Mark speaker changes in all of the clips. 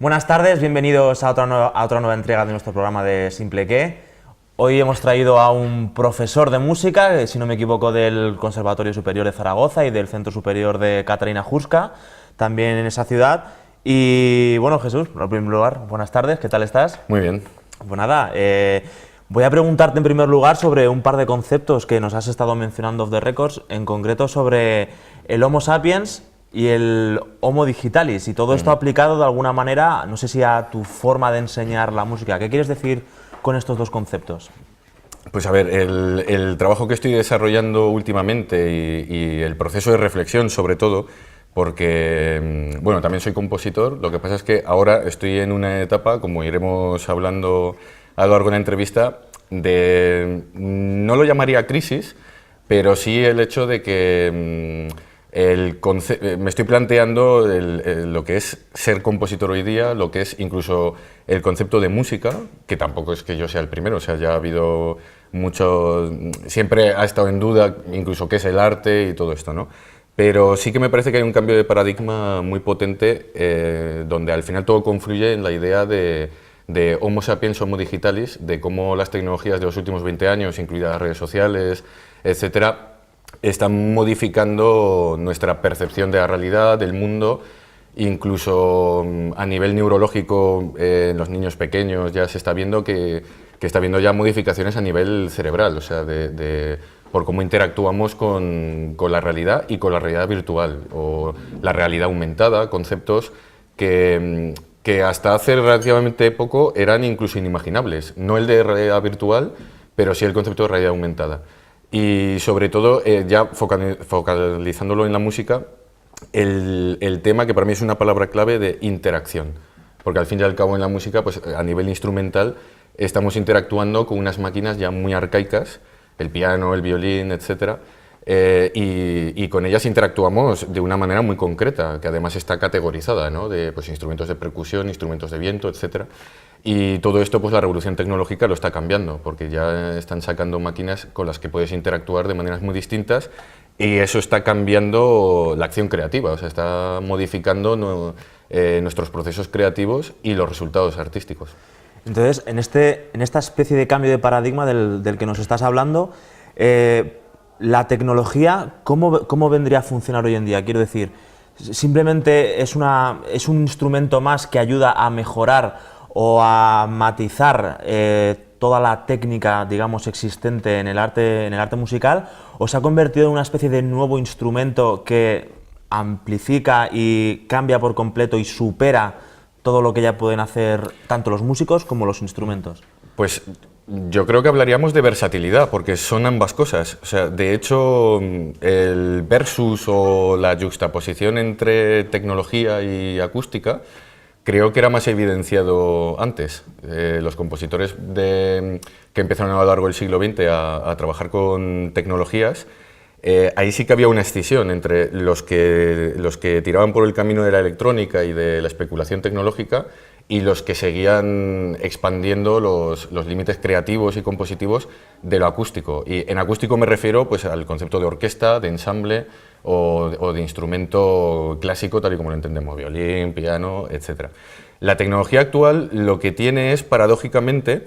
Speaker 1: Buenas tardes, bienvenidos a otra nueva entrega de nuestro programa de Simple Qué. Hoy hemos traído a un profesor de música, si no me equivoco, del Conservatorio Superior de Zaragoza y del Centro Superior de Catarina Juska, también en esa ciudad. Y bueno, Jesús, en primer lugar, buenas tardes, ¿qué tal estás?
Speaker 2: Muy bien.
Speaker 1: Pues nada, voy a preguntarte en primer lugar sobre un par de conceptos que nos has estado mencionando off the records, en concreto sobre el Homo sapiens y el Homo digitalis, y todo esto aplicado de alguna manera, no sé si a tu forma de enseñar la música. ¿Qué quieres decir con estos dos conceptos?
Speaker 2: Pues a ver, el trabajo que estoy desarrollando últimamente y el proceso de reflexión sobre todo, porque, bueno, también soy compositor, lo que pasa es que ahora estoy en una etapa, como iremos hablando a lo largo de la entrevista, no lo llamaría crisis, pero sí el hecho de que me estoy planteando lo que es ser compositor hoy día, lo que es incluso el concepto de música, que tampoco es que yo sea el primero, o sea, ya ha habido mucho, siempre ha estado en duda incluso qué es el arte y todo esto, ¿no? Pero sí que me parece que hay un cambio de paradigma muy potente, donde al final todo confluye en la idea de Homo sapiens, Homo digitalis, de cómo las tecnologías de los últimos 20 años, incluidas las redes sociales, etcétera, están modificando nuestra percepción de la realidad, del mundo, incluso a nivel neurológico en los niños pequeños ya se está viendo que está habiendo ya modificaciones a nivel cerebral, o sea, por cómo interactuamos con la realidad y con la realidad virtual, o la realidad aumentada, conceptos que hasta hace relativamente poco eran incluso inimaginables, no el de realidad virtual, pero sí el concepto de realidad aumentada. Y sobre todo, ya focalizándolo en la música, el tema que para mí es una palabra clave de interacción, porque al fin y al cabo en la música, pues a nivel instrumental, estamos interactuando con unas máquinas ya muy arcaicas, el piano, el violín, etcétera, y con ellas interactuamos de una manera muy concreta, que además está categorizada, ¿no? De pues, instrumentos de percusión, instrumentos de viento, etcétera. Y todo esto, pues la revolución tecnológica lo está cambiando, porque ya están sacando máquinas con las que puedes interactuar de maneras muy distintas, y eso está cambiando la acción creativa, o sea, está modificando nuestros procesos creativos y los resultados artísticos.
Speaker 1: Entonces, en esta especie de cambio de paradigma del que nos estás hablando, la tecnología, ¿cómo vendría a funcionar hoy en día? Quiero decir, simplemente es un instrumento más que ayuda a mejorar o a matizar toda la técnica, digamos, existente en el arte musical, o se ha convertido en una especie de nuevo instrumento que amplifica y cambia por completo y supera todo lo que ya pueden hacer tanto los músicos como los instrumentos?
Speaker 2: Pues yo creo que hablaríamos de versatilidad, porque son ambas cosas. O sea, de hecho, el versus o la juxtaposición entre tecnología y acústica creo que era más evidenciado antes. Los compositores que empezaron a lo largo del siglo XX a trabajar con tecnologías, ahí sí que había una escisión entre los que tiraban por el camino de la electrónica y de la especulación tecnológica y los que seguían expandiendo los límites creativos y compositivos de lo acústico. Y en acústico me refiero pues, al concepto de orquesta, de ensamble o de instrumento clásico, tal y como lo entendemos, violín, piano, etc. La tecnología actual lo que tiene es, paradójicamente,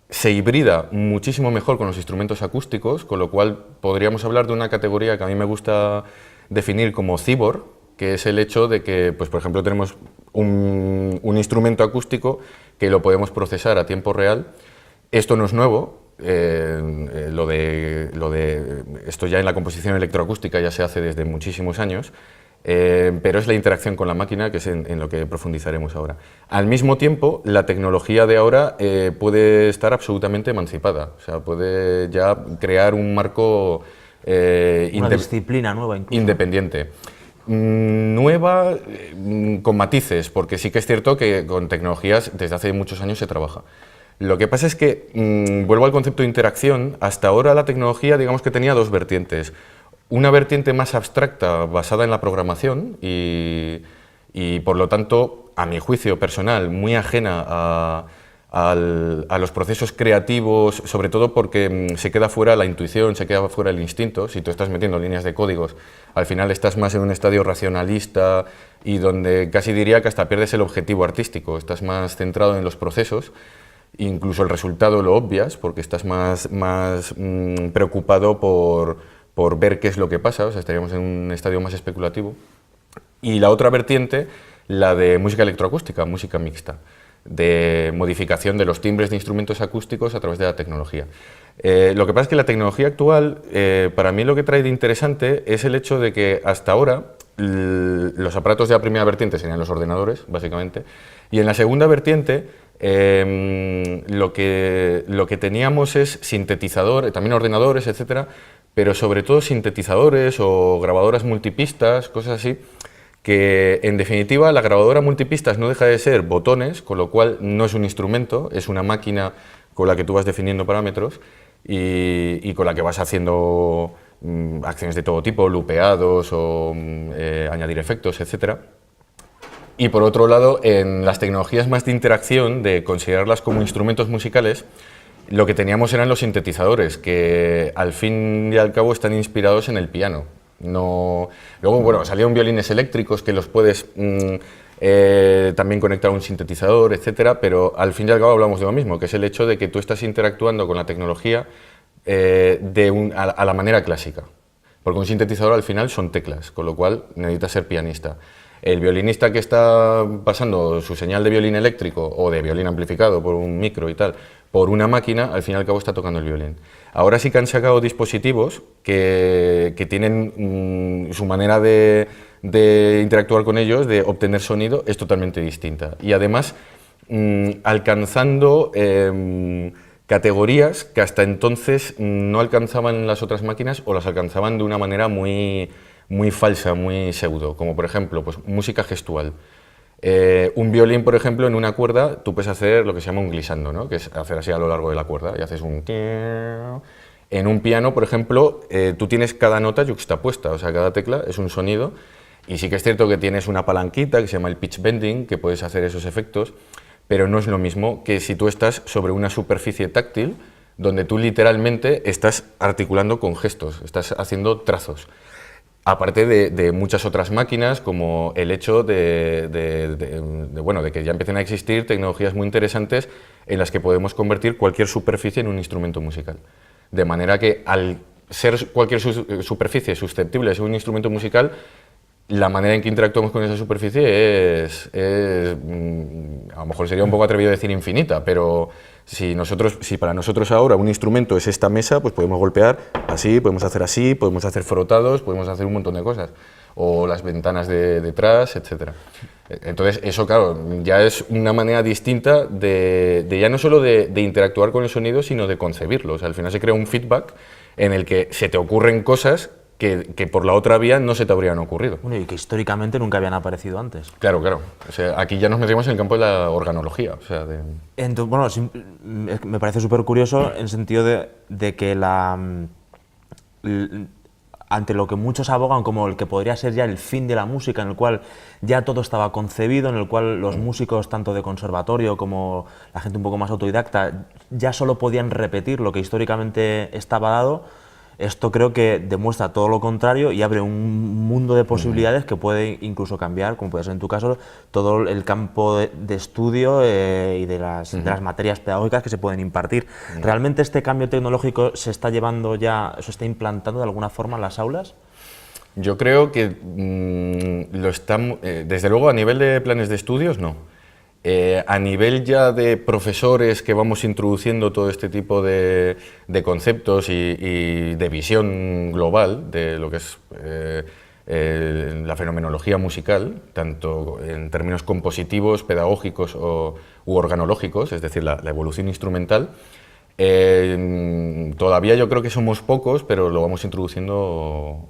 Speaker 2: se hibrida muchísimo mejor con los instrumentos acústicos, con lo cual podríamos hablar de una categoría que a mí me gusta definir como cyborg, que es el hecho de que, pues, por ejemplo, tenemos un instrumento acústico que lo podemos procesar a tiempo real. Esto no es nuevo, esto ya en la composición electroacústica ya se hace desde muchísimos años, pero es la interacción con la máquina que es en lo que profundizaremos ahora. Al mismo tiempo, la tecnología de ahora puede estar absolutamente emancipada, o sea, puede ya crear un marco
Speaker 1: una disciplina nueva incluso.
Speaker 2: Independiente. Nueva, con matices, porque sí que es cierto que con tecnologías desde hace muchos años se trabaja. Lo que pasa es que, vuelvo al concepto de interacción, hasta ahora la tecnología, digamos que tenía dos vertientes. Una vertiente más abstracta, basada en la programación y por lo tanto, a mi juicio personal, muy ajena a los procesos creativos, sobre todo porque se queda fuera la intuición, se queda fuera el instinto. Si tú estás metiendo líneas de códigos, al final estás más en un estadio racionalista y donde casi diría que hasta pierdes el objetivo artístico, estás más centrado en los procesos, incluso el resultado lo obvias porque estás más preocupado por ver qué es lo que pasa, o sea, estaríamos en un estadio más especulativo. Y la otra vertiente, la de música electroacústica, música mixta, de modificación de los timbres de instrumentos acústicos a través de la tecnología. Lo que pasa es que la tecnología actual, para mí lo que trae de interesante es el hecho de que hasta ahora los aparatos de la primera vertiente serían los ordenadores, básicamente, y en la segunda vertiente lo que teníamos es sintetizador, también ordenadores, etcétera, pero sobre todo sintetizadores o grabadoras multipistas, cosas así, que en definitiva la grabadora multipistas no deja de ser botones, con lo cual no es un instrumento, es una máquina con la que tú vas definiendo parámetros y con la que vas haciendo acciones de todo tipo, lupeados o añadir efectos, etc. Y por otro lado, en las tecnologías más de interacción, de considerarlas como instrumentos musicales, lo que teníamos eran los sintetizadores, que al fin y al cabo están inspirados en el piano. No. Luego, bueno, salieron violines eléctricos que los puedes también conectar a un sintetizador, etcétera, pero al fin y al cabo hablamos de lo mismo, que es el hecho de que tú estás interactuando con la tecnología a la manera clásica. Porque un sintetizador al final son teclas, con lo cual necesitas ser pianista. El violinista que está pasando su señal de violín eléctrico o de violín amplificado por un micro y tal, por una máquina, al fin y al cabo está tocando el violín. Ahora sí que han sacado dispositivos que tienen su manera de interactuar con ellos, de obtener sonido, es totalmente distinta. Y además alcanzando categorías que hasta entonces no alcanzaban las otras máquinas o las alcanzaban de una manera muy falsa, muy pseudo, como por ejemplo pues, música gestual. Un violín, por ejemplo, en una cuerda, tú puedes hacer lo que se llama un glissando, ¿no? Que es hacer así a lo largo de la cuerda, y haces un... En un piano, por ejemplo, tú tienes cada nota yuxtapuesta, o sea, cada tecla es un sonido, y sí que es cierto que tienes una palanquita que se llama el pitch bending, que puedes hacer esos efectos, pero no es lo mismo que si tú estás sobre una superficie táctil, donde tú literalmente estás articulando con gestos, estás haciendo trazos. Aparte de muchas otras máquinas, como el hecho de que ya empiecen a existir tecnologías muy interesantes en las que podemos convertir cualquier superficie en un instrumento musical. De manera que al ser cualquier superficie susceptible de ser un instrumento musical, la manera en que interactuamos con esa superficie es a lo mejor sería un poco atrevido decir infinita, pero si para nosotros ahora un instrumento es esta mesa, pues podemos golpear así, podemos hacer frotados, podemos hacer un montón de cosas, o las ventanas de detrás, etcétera. Entonces eso, claro, ya es una manera distinta de ya no solo de interactuar con el sonido, sino de concebirlo. O sea, al final se crea un feedback en el que se te ocurren cosas que por la otra vía no se te habrían ocurrido.
Speaker 1: Bueno, y que históricamente nunca habían aparecido antes.
Speaker 2: Claro, claro. O sea, aquí ya nos metemos en el campo de la organología. O sea,
Speaker 1: Entonces, bueno, me parece súper curioso en el sentido de que ante lo que muchos abogan como el que podría ser ya el fin de la música, en el cual ya todo estaba concebido, en el cual los músicos tanto de conservatorio como la gente un poco más autodidacta ya solo podían repetir lo que históricamente estaba dado. Esto creo que demuestra todo lo contrario y abre un mundo de posibilidades que puede incluso cambiar, como puede ser en tu caso, todo el campo de estudio y de las materias pedagógicas que se pueden impartir. ¿Realmente este cambio tecnológico se está llevando ya, se está implantando de alguna forma en las aulas?
Speaker 2: Yo creo que desde luego a nivel de planes de estudios no. A nivel ya de profesores que vamos introduciendo todo este tipo de conceptos y de visión global de lo que es la fenomenología musical, tanto en términos compositivos, pedagógicos u organológicos, es decir, la evolución instrumental, todavía yo creo que somos pocos, pero lo vamos introduciendo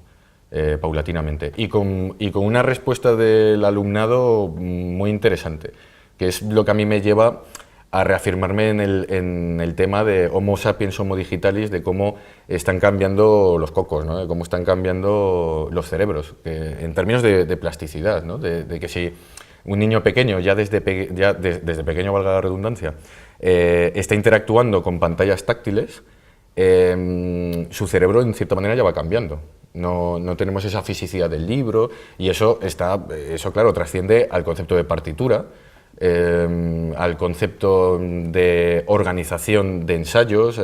Speaker 2: paulatinamente y con una respuesta del alumnado muy interesante, que es lo que a mí me lleva a reafirmarme en el tema de Homo sapiens, Homo digitalis, de cómo están cambiando los cocos, ¿no? De cómo están cambiando los cerebros, en términos de plasticidad, ¿no? De que si un niño pequeño, desde pequeño, valga la redundancia, está interactuando con pantallas táctiles, su cerebro en cierta manera ya va cambiando. No tenemos esa fisicidad del libro y eso claro, trasciende al concepto de partitura, al concepto de organización de ensayos,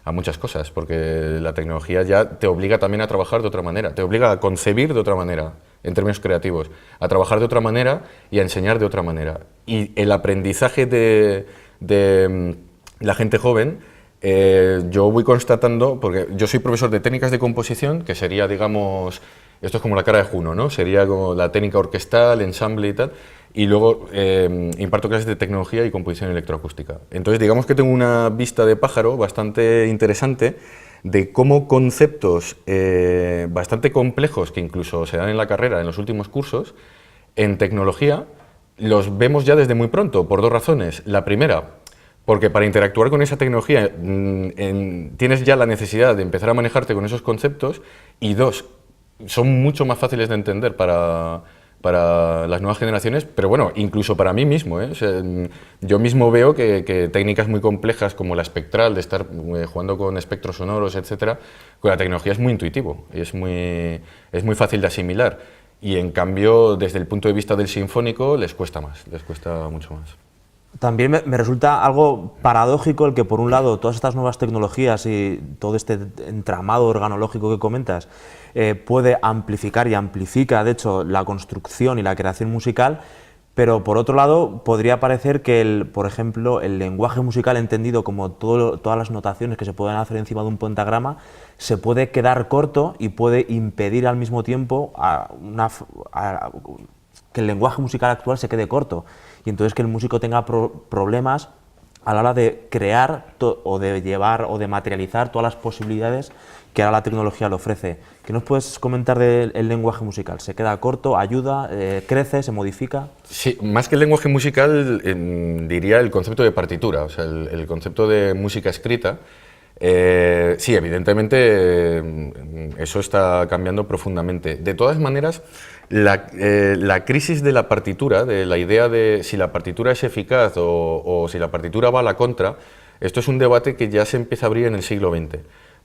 Speaker 2: a muchas cosas, porque la tecnología ya te obliga también a trabajar de otra manera, te obliga a concebir de otra manera, en términos creativos, a trabajar de otra manera y a enseñar de otra manera. Y el aprendizaje de la gente joven, yo voy constatando, porque yo soy profesor de técnicas de composición, que sería, digamos, esto es como la cara de Juno, ¿no? Sería como la técnica orquestal, ensamble y tal, y luego imparto clases de tecnología y composición electroacústica. Entonces, digamos que tengo una vista de pájaro bastante interesante de cómo conceptos bastante complejos, que incluso se dan en la carrera, en los últimos cursos, en tecnología, los vemos ya desde muy pronto, por dos razones. La primera, porque para interactuar con esa tecnología tienes ya la necesidad de empezar a manejarte con esos conceptos, y dos, son mucho más fáciles de entender para las nuevas generaciones, pero bueno, incluso para mí mismo, ¿eh? O sea, yo mismo veo que técnicas muy complejas como la espectral, de estar jugando con espectros sonoros, etcétera, con la tecnología es muy intuitivo y es muy fácil de asimilar, y en cambio desde el punto de vista del sinfónico les cuesta mucho más.
Speaker 1: También me resulta algo paradójico el que, por un lado, todas estas nuevas tecnologías y todo este entramado organológico que comentas puede amplificar y amplifica, de hecho, la construcción y la creación musical, pero, por otro lado, podría parecer que, por ejemplo, el lenguaje musical entendido como todas las notaciones que se pueden hacer encima de un pentagrama se puede quedar corto y puede impedir al mismo tiempo que el lenguaje musical actual se quede corto, y entonces que el músico tenga problemas a la hora de crear o de llevar o de materializar todas las posibilidades que ahora la tecnología le ofrece. ¿Qué nos puedes comentar del lenguaje musical? ¿Se queda corto, ayuda, crece, se modifica?
Speaker 2: Sí, más que el lenguaje musical, diría el concepto de partitura, o sea, el concepto de música escrita. Sí, evidentemente eso está cambiando profundamente. De todas maneras, la crisis de la partitura, de la idea de si la partitura es eficaz o si la partitura va a la contra, esto es un debate que ya se empieza a abrir en el siglo XX,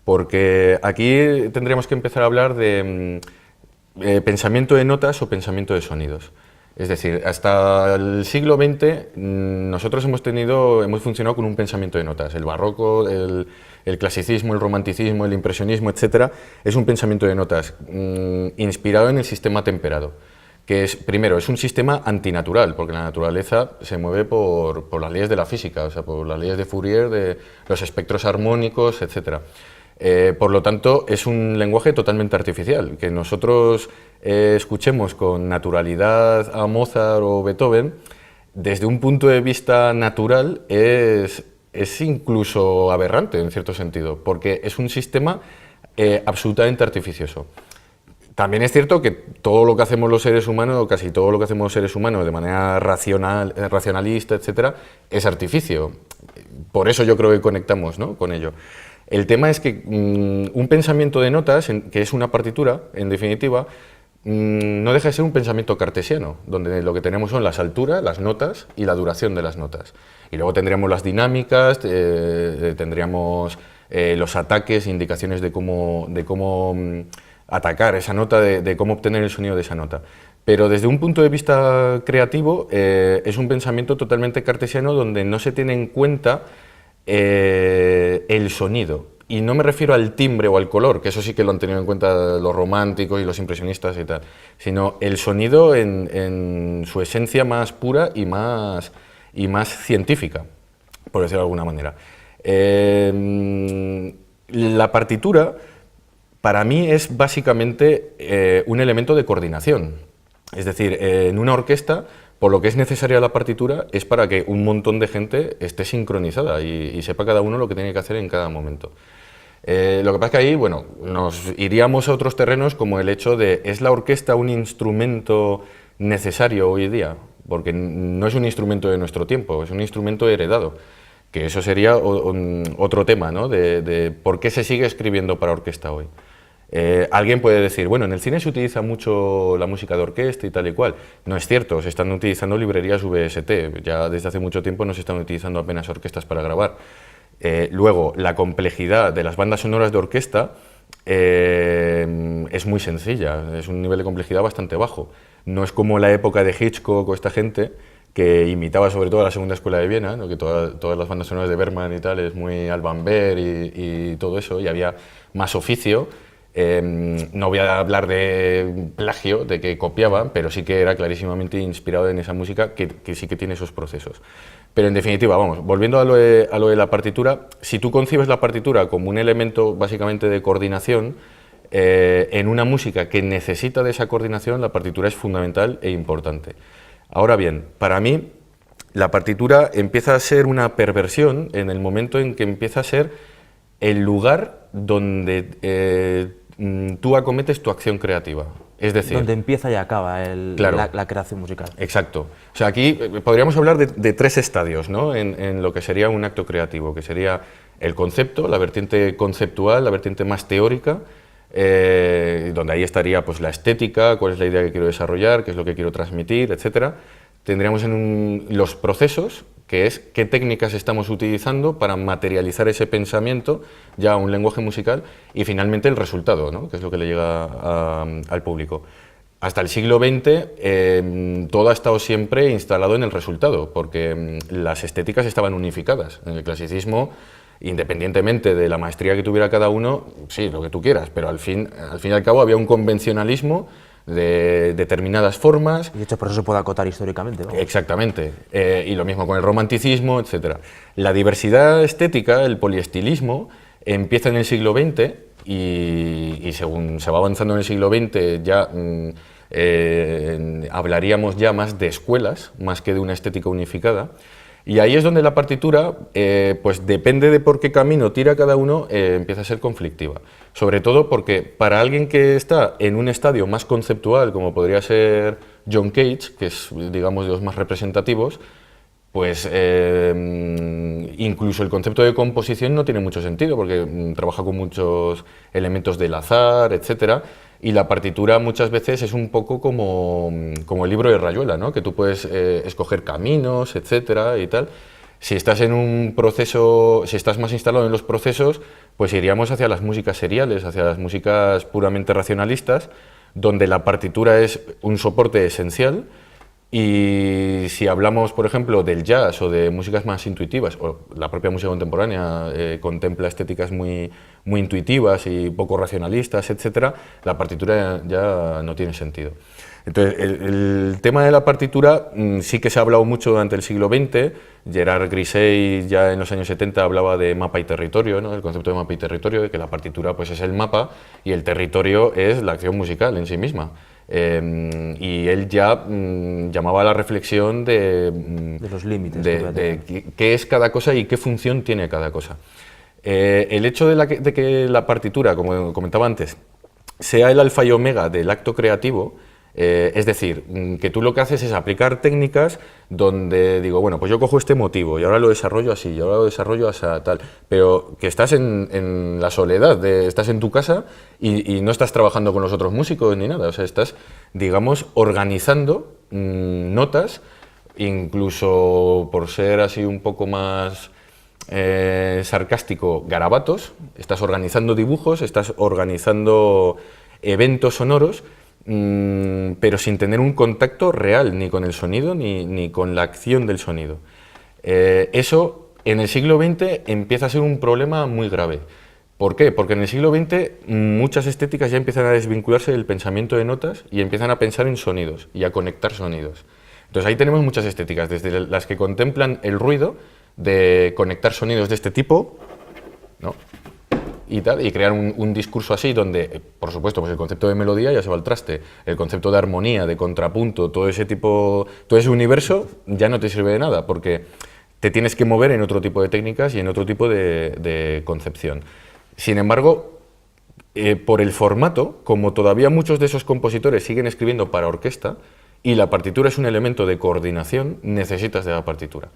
Speaker 2: porque aquí tendríamos que empezar a hablar de pensamiento de notas o pensamiento de sonidos. Es decir, hasta el siglo XX nosotros hemos funcionado con un pensamiento de notas. El barroco, el clasicismo, el romanticismo, el impresionismo, etcétera, es un pensamiento de notas inspirado en el sistema temperado, que es, primero, es un sistema antinatural, porque la naturaleza se mueve por las leyes de la física, o sea, por las leyes de Fourier, de los espectros armónicos, etcétera. Por lo tanto, es un lenguaje totalmente artificial. Que nosotros escuchemos con naturalidad a Mozart o Beethoven, desde un punto de vista natural, es incluso aberrante en cierto sentido, porque es un sistema absolutamente artificioso. También es cierto que todo lo que hacemos los seres humanos, o casi todo lo que hacemos los seres humanos de manera racionalista, etcétera, es artificio. Por eso yo creo que conectamos, ¿no?, con ello. El tema es que un pensamiento de notas, que es una partitura, en definitiva, no deja de ser un pensamiento cartesiano, donde lo que tenemos son las alturas, las notas y la duración de las notas. Y luego tendríamos las dinámicas, tendríamos los ataques, indicaciones de cómo atacar esa nota, de cómo obtener el sonido de esa nota. Pero desde un punto de vista creativo es un pensamiento totalmente cartesiano, donde no se tiene en cuenta el sonido. Y no me refiero al timbre o al color, que eso sí que lo han tenido en cuenta los románticos y los impresionistas y tal, sino el sonido en su esencia más pura y más científica, por decirlo de alguna manera. La partitura, para mí, es básicamente un elemento de coordinación. Es decir, en una orquesta, por lo que es necesaria la partitura es para que un montón de gente esté sincronizada y sepa cada uno lo que tiene que hacer en cada momento. Lo que pasa es que ahí, bueno, nos iríamos a otros terrenos, como el hecho de, ¿es la orquesta un instrumento necesario hoy día? Porque no es un instrumento de nuestro tiempo, es un instrumento heredado, que eso sería otro tema, ¿no?, de por qué se sigue escribiendo para orquesta hoy. Alguien puede decir, bueno, en el cine se utiliza mucho la música de orquesta y tal y cual. No es cierto, se están utilizando librerías VST, ya desde hace mucho tiempo no se están utilizando apenas orquestas para grabar. Luego, la complejidad de las bandas sonoras de orquesta es muy sencilla, es un nivel de complejidad bastante bajo. No es como la época de Hitchcock o esta gente que imitaba sobre todo a la Segunda Escuela de Viena, ¿no? Que todas las bandas sonoras de Bergman y tal es muy Alban Berg y todo eso, y había más oficio. No voy a hablar de plagio, de que copiaban, pero sí que era clarísimamente inspirado en esa música que sí que tiene esos procesos. Pero en definitiva, vamos, volviendo a lo de la partitura, si tú concibes la partitura como un elemento básicamente de coordinación, en una música que necesita de esa coordinación, la partitura es fundamental e importante. Ahora bien, para mí, la partitura empieza a ser una perversión en el momento en que empieza a ser el lugar donde tú acometes tu acción creativa. Es decir,
Speaker 1: donde empieza y acaba
Speaker 2: claro,
Speaker 1: la creación musical.
Speaker 2: Exacto. O sea, aquí podríamos hablar de tres estadios, ¿no? En lo que sería un acto creativo, que sería el concepto, la vertiente conceptual, la vertiente más teórica, donde ahí estaría pues, la estética, cuál es la idea que quiero desarrollar, qué es lo que quiero transmitir, etc. Tendríamos los procesos, que es qué técnicas estamos utilizando para materializar ese pensamiento ya a un lenguaje musical, y finalmente el resultado, ¿no? Que es lo que le llega al público. Hasta el siglo XX todo ha estado siempre instalado en el resultado, porque las estéticas estaban unificadas. En el clasicismo, independientemente de la maestría que tuviera cada uno, sí, lo que tú quieras, pero al fin y al cabo había un convencionalismo de determinadas formas.
Speaker 1: Y de hecho por eso se puede acotar históricamente, ¿no?
Speaker 2: Exactamente, y lo mismo con el romanticismo, etc. La diversidad estética, el poliestilismo, empieza en el siglo XX y según se va avanzando en el siglo XX ya hablaríamos ya más de escuelas, más que de una estética unificada. Y ahí es donde la partitura, pues depende de por qué camino tira cada uno, empieza a ser conflictiva. Sobre todo porque para alguien que está en un estadio más conceptual, como podría ser John Cage, que es, digamos, de los más representativos, pues incluso el concepto de composición no tiene mucho sentido, porque trabaja con muchos elementos del azar, etcétera. Y la partitura muchas veces es un poco como el libro de Rayuela, ¿no? Que tú puedes escoger caminos, etcétera y tal. Si estás en un proceso, si estás más instalado en los procesos, pues iríamos hacia las músicas seriales, hacia las músicas puramente racionalistas, donde la partitura es un soporte esencial. Y si hablamos, por ejemplo, del jazz o de músicas más intuitivas, o la propia música contemporánea contempla estéticas muy intuitivas y poco racionalistas, etc., la partitura ya no tiene sentido. Entonces, el tema de la partitura sí que se ha hablado mucho durante el siglo XX. Gerard Griset ya en los años 70 hablaba de mapa y territorio, ¿no? El concepto de mapa y territorio, de que la partitura pues, es el mapa y el territorio es la acción musical en sí misma. Y él ya llamaba a la reflexión de
Speaker 1: los límites.
Speaker 2: De qué es cada cosa y qué función tiene cada cosa. El hecho de que la partitura, como comentaba antes, sea el alfa y omega del acto creativo, es decir, que tú lo que haces es aplicar técnicas donde digo, bueno, pues yo cojo este motivo y ahora lo desarrollo así, y ahora lo desarrollo así, tal, pero que estás en la soledad, estás en tu casa y no estás trabajando con los otros músicos ni nada, o sea, estás, digamos, organizando notas, incluso por ser así un poco más sarcástico, garabatos, estás organizando dibujos, estás organizando eventos sonoros, pero sin tener un contacto real ni con el sonido ni con la acción del sonido. Eso en el siglo XX empieza a ser un problema muy grave. ¿Por qué? Porque en el siglo XX muchas estéticas ya empiezan a desvincularse del pensamiento de notas y empiezan a pensar en sonidos y a conectar sonidos. Entonces ahí tenemos muchas estéticas, desde las que contemplan el ruido, de conectar sonidos de este tipo, ¿no? Y crear un discurso así donde, por supuesto, pues el concepto de melodía ya se va al traste, el concepto de armonía, de contrapunto, todo ese universo ya no te sirve de nada, porque te tienes que mover en otro tipo de técnicas y en otro tipo de concepción. Sin embargo, por el formato, como todavía muchos de esos compositores siguen escribiendo para orquesta, y la partitura es un elemento de coordinación, necesitas de la partitura.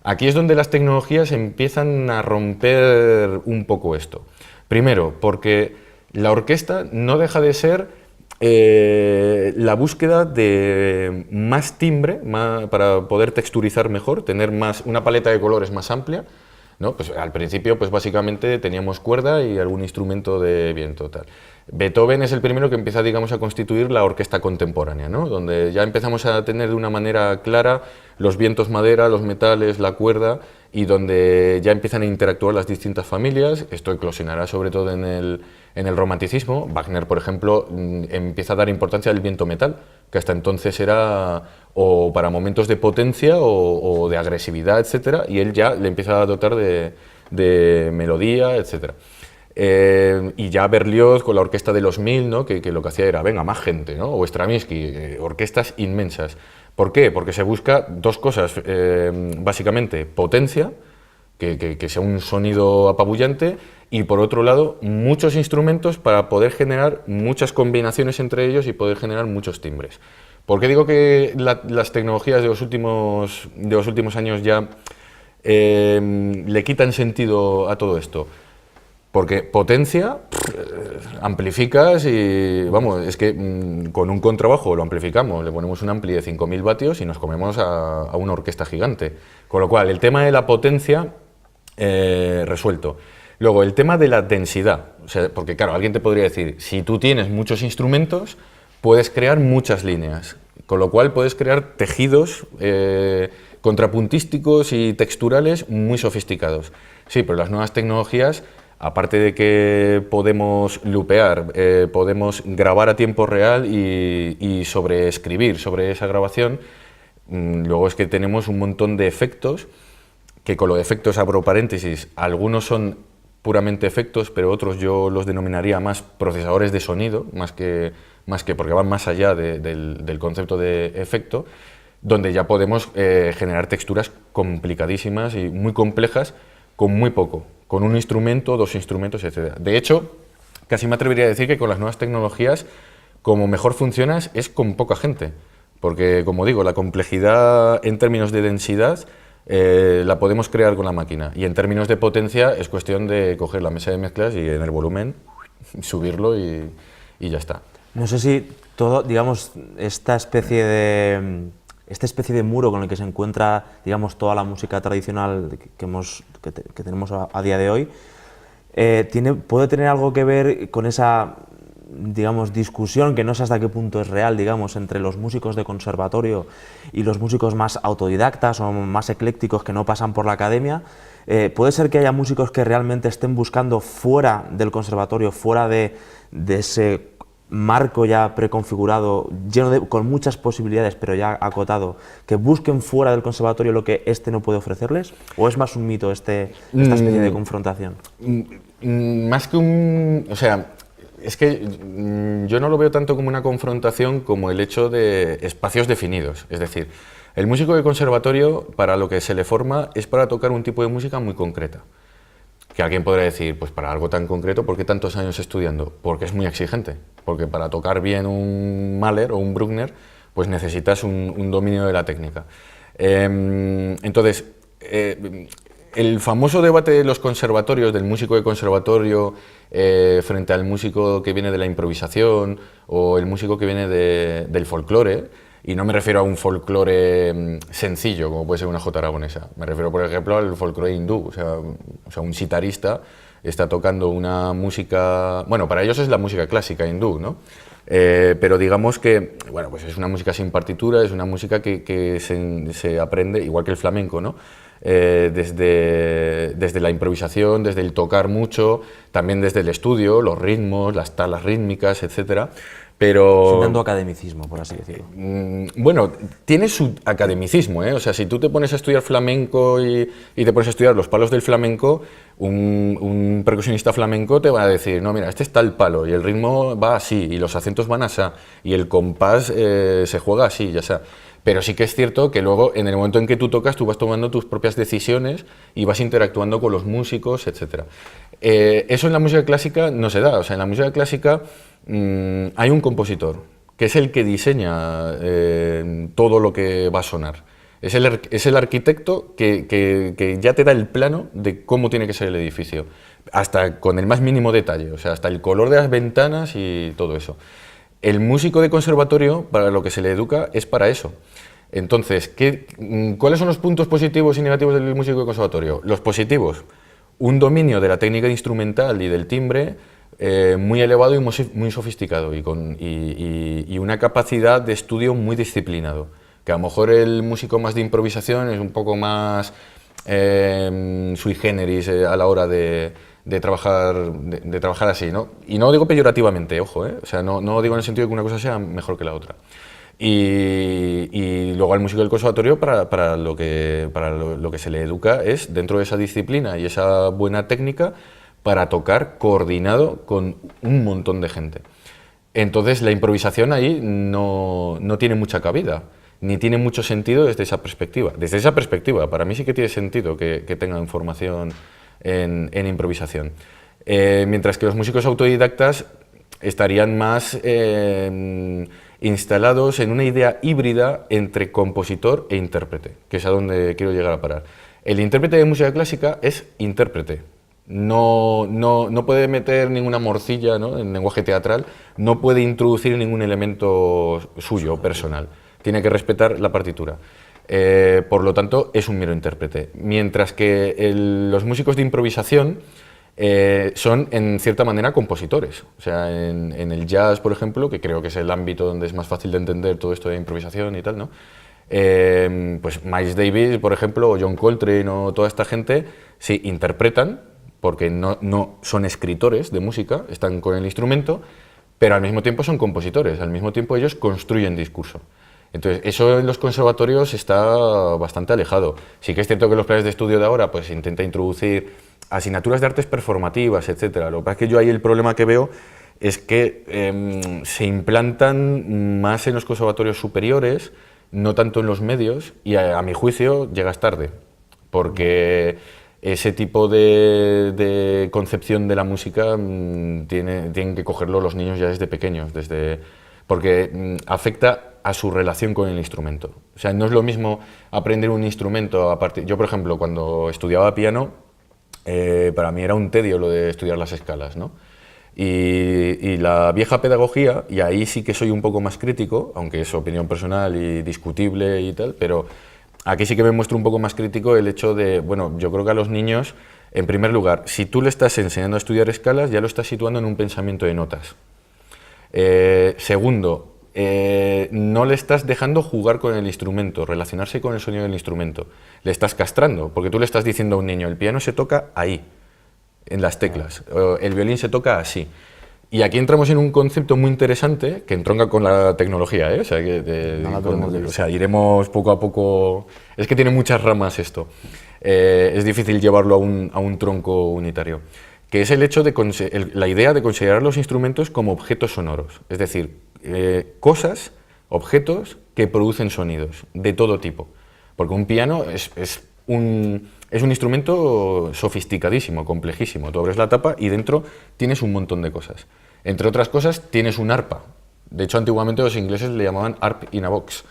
Speaker 2: Aquí es donde las tecnologías empiezan a romper un poco esto. Primero, porque la orquesta no deja de ser la búsqueda de más timbre, para poder texturizar mejor, tener una paleta de colores más amplia, ¿no? Pues al principio, pues básicamente teníamos cuerda y algún instrumento de viento, tal. Beethoven es el primero que empieza, digamos, a constituir la orquesta contemporánea, ¿no? Donde ya empezamos a tener de una manera clara los vientos madera, los metales, la cuerda, y donde ya empiezan a interactuar las distintas familias. Esto eclosionará sobre todo en el romanticismo. Wagner, por ejemplo, empieza a dar importancia al viento metal, que hasta entonces era o para momentos de potencia o de agresividad, etcétera, y él ya le empieza a dotar de melodía, etcétera. Y ya Berlioz con la orquesta de los 1000, ¿no? que lo que hacía era, venga, más gente, ¿no? O Stravinsky, orquestas inmensas. ¿Por qué? Porque se busca dos cosas, básicamente potencia, que sea un sonido apabullante, y por otro lado muchos instrumentos para poder generar muchas combinaciones entre ellos y poder generar muchos timbres. ¿Por qué digo que las tecnologías de los últimos años ya le quitan sentido a todo esto? Porque potencia, amplificas y, vamos, es que con un contrabajo lo amplificamos, le ponemos un ampli de 5000 vatios y nos comemos a una orquesta gigante. Con lo cual, el tema de la potencia, resuelto. Luego, el tema de la densidad, o sea, porque claro, alguien te podría decir, si tú tienes muchos instrumentos, puedes crear muchas líneas, con lo cual puedes crear tejidos contrapuntísticos y texturales muy sofisticados. Sí, pero las nuevas tecnologías, aparte de que podemos lupear, podemos grabar a tiempo real y sobreescribir sobre esa grabación, luego es que tenemos un montón de efectos, que con los efectos abro paréntesis, algunos son puramente efectos, pero otros yo los denominaría más procesadores de sonido, más que porque van más allá del concepto de efecto, donde ya podemos generar texturas complicadísimas y muy complejas con muy poco, con un instrumento, dos instrumentos, etc. De hecho, casi me atrevería a decir que con las nuevas tecnologías, como mejor funcionas es con poca gente, porque, como digo, la complejidad en términos de densidad la podemos crear con la máquina, y en términos de potencia es cuestión de coger la mesa de mezclas y en el volumen subirlo y ya está.
Speaker 1: No sé si todo, digamos, esta especie de muro con el que se encuentra, digamos, toda la música tradicional que tenemos a día de hoy, puede tener algo que ver con esa, digamos, discusión, que no sé hasta qué punto es real, digamos, entre los músicos de conservatorio y los músicos más autodidactas o más eclécticos que no pasan por la academia. Puede ser que haya músicos que realmente estén buscando fuera del conservatorio, fuera de ese marco ya preconfigurado, con muchas posibilidades, pero ya acotado, que busquen fuera del conservatorio lo que este no puede ofrecerles? ¿O es más un mito esta especie de confrontación?
Speaker 2: Más que o sea, es que yo no lo veo tanto como una confrontación como el hecho de espacios definidos. Es decir, el músico de conservatorio, para lo que se le forma, es para tocar un tipo de música muy concreta. Que alguien podrá decir, pues para algo tan concreto, ¿por qué tantos años estudiando? Porque es muy exigente, porque para tocar bien un Mahler o un Bruckner, pues necesitas un dominio de la técnica. Entonces, el famoso debate de los conservatorios, del músico de conservatorio frente al músico que viene de la improvisación o el músico que viene del folclore, y no me refiero a un folclore sencillo, como puede ser una jota aragonesa. Me refiero, por ejemplo, al folclore hindú. O sea, un sitarista está tocando una música... Bueno, para ellos es la música clásica hindú, ¿no? Pero digamos que, bueno, pues es una música sin partitura, es una música que se aprende, igual que el flamenco, ¿no? Desde la improvisación, desde el tocar mucho, también desde el estudio, los ritmos, las talas rítmicas, etcétera. Pero,
Speaker 1: sin tanto academicismo, por así decirlo.
Speaker 2: Bueno, tiene su academicismo, ¿eh? O sea, si tú te pones a estudiar flamenco y te pones a estudiar los palos del flamenco, un percusionista flamenco te va a decir, no, mira, este está el palo y el ritmo va así y los acentos van así y el compás se juega así, ya sea. Pero sí que es cierto que luego, en el momento en que tú tocas, tú vas tomando tus propias decisiones y vas interactuando con los músicos, etc. Eso en la música clásica no se da. O sea, en la música clásica hay un compositor, que es el que diseña todo lo que va a sonar. Es el arquitecto que ya te da el plano de cómo tiene que ser el edificio. hasta con el más mínimo detalle, o sea, hasta el color de las ventanas y todo eso. El músico de conservatorio, para lo que se le educa, es para eso. Entonces, ¿cuáles son los puntos positivos y negativos del músico de conservatorio? Los positivos, un dominio de la técnica instrumental y del timbre muy elevado y muy sofisticado y una capacidad de estudio muy disciplinado. Que a lo mejor el músico más de improvisación es un poco más sui generis a la hora de trabajar así, ¿no? Y no digo peyorativamente, ojo, o sea, no digo en el sentido de que una cosa sea mejor que la otra. Y luego al músico del conservatorio para lo que se le educa es, dentro de esa disciplina y esa buena técnica, para tocar coordinado con un montón de gente. Entonces la improvisación ahí no tiene mucha cabida, ni tiene mucho sentido desde esa perspectiva. Desde esa perspectiva, para mí sí que tiene sentido que tengan formación en improvisación. Mientras que los músicos autodidactas estarían más instalados en una idea híbrida entre compositor e intérprete, que es a donde quiero llegar a parar. El intérprete de música clásica es intérprete. No puede meter ninguna morcilla, ¿no? En lenguaje teatral, no puede introducir ningún elemento suyo, personal. Tiene que respetar la partitura. Por lo tanto, es un mero intérprete. Mientras que los músicos de improvisación son, en cierta manera, compositores. O sea, en el jazz, por ejemplo, que creo que es el ámbito donde es más fácil de entender todo esto de improvisación y tal, ¿no? Pues Miles Davis, por ejemplo, o John Coltrane, o toda esta gente, sí, interpretan, porque no son escritores de música, están con el instrumento, pero al mismo tiempo son compositores, al mismo tiempo ellos construyen discurso. Entonces, eso en los conservatorios está bastante alejado. Sí que es cierto que los planes de estudio de ahora pues intenta introducir asignaturas de artes performativas, etcétera. Lo que pasa es que yo ahí el problema que veo es que se implantan más en los conservatorios superiores, no tanto en los medios, y a mi juicio llegas tarde, porque ese tipo de concepción de la música tienen que cogerlo los niños ya desde pequeños, porque afecta a su relación con el instrumento. O sea, no es lo mismo aprender un instrumento a partir... Yo, por ejemplo, cuando estudiaba piano, para mí era un tedio lo de estudiar las escalas, ¿no? Y la vieja pedagogía, y ahí sí que soy un poco más crítico, aunque es opinión personal y discutible y tal, pero aquí sí que me muestro un poco más crítico el hecho de, bueno, yo creo que a los niños, en primer lugar, si tú le estás enseñando a estudiar escalas, ya lo estás situando en un pensamiento de notas. Segundo, no le estás dejando jugar con el instrumento, relacionarse con el sonido del instrumento. Le estás castrando, porque tú le estás diciendo a un niño, el piano se toca ahí, en las teclas, el violín se toca así. Y aquí entramos en un concepto muy interesante que entronca con la tecnología, ¿eh? O sea, iremos poco a poco... Es que tiene muchas ramas esto. Es difícil llevarlo a un tronco unitario, que es el hecho de la idea de considerar los instrumentos como objetos sonoros, es decir, cosas, objetos que producen sonidos de todo tipo, porque un piano es un instrumento sofisticadísimo, complejísimo. Tú abres la tapa y dentro tienes un montón de cosas. Entre otras cosas, tienes un arpa. De hecho, antiguamente los ingleses le llamaban harp in a box.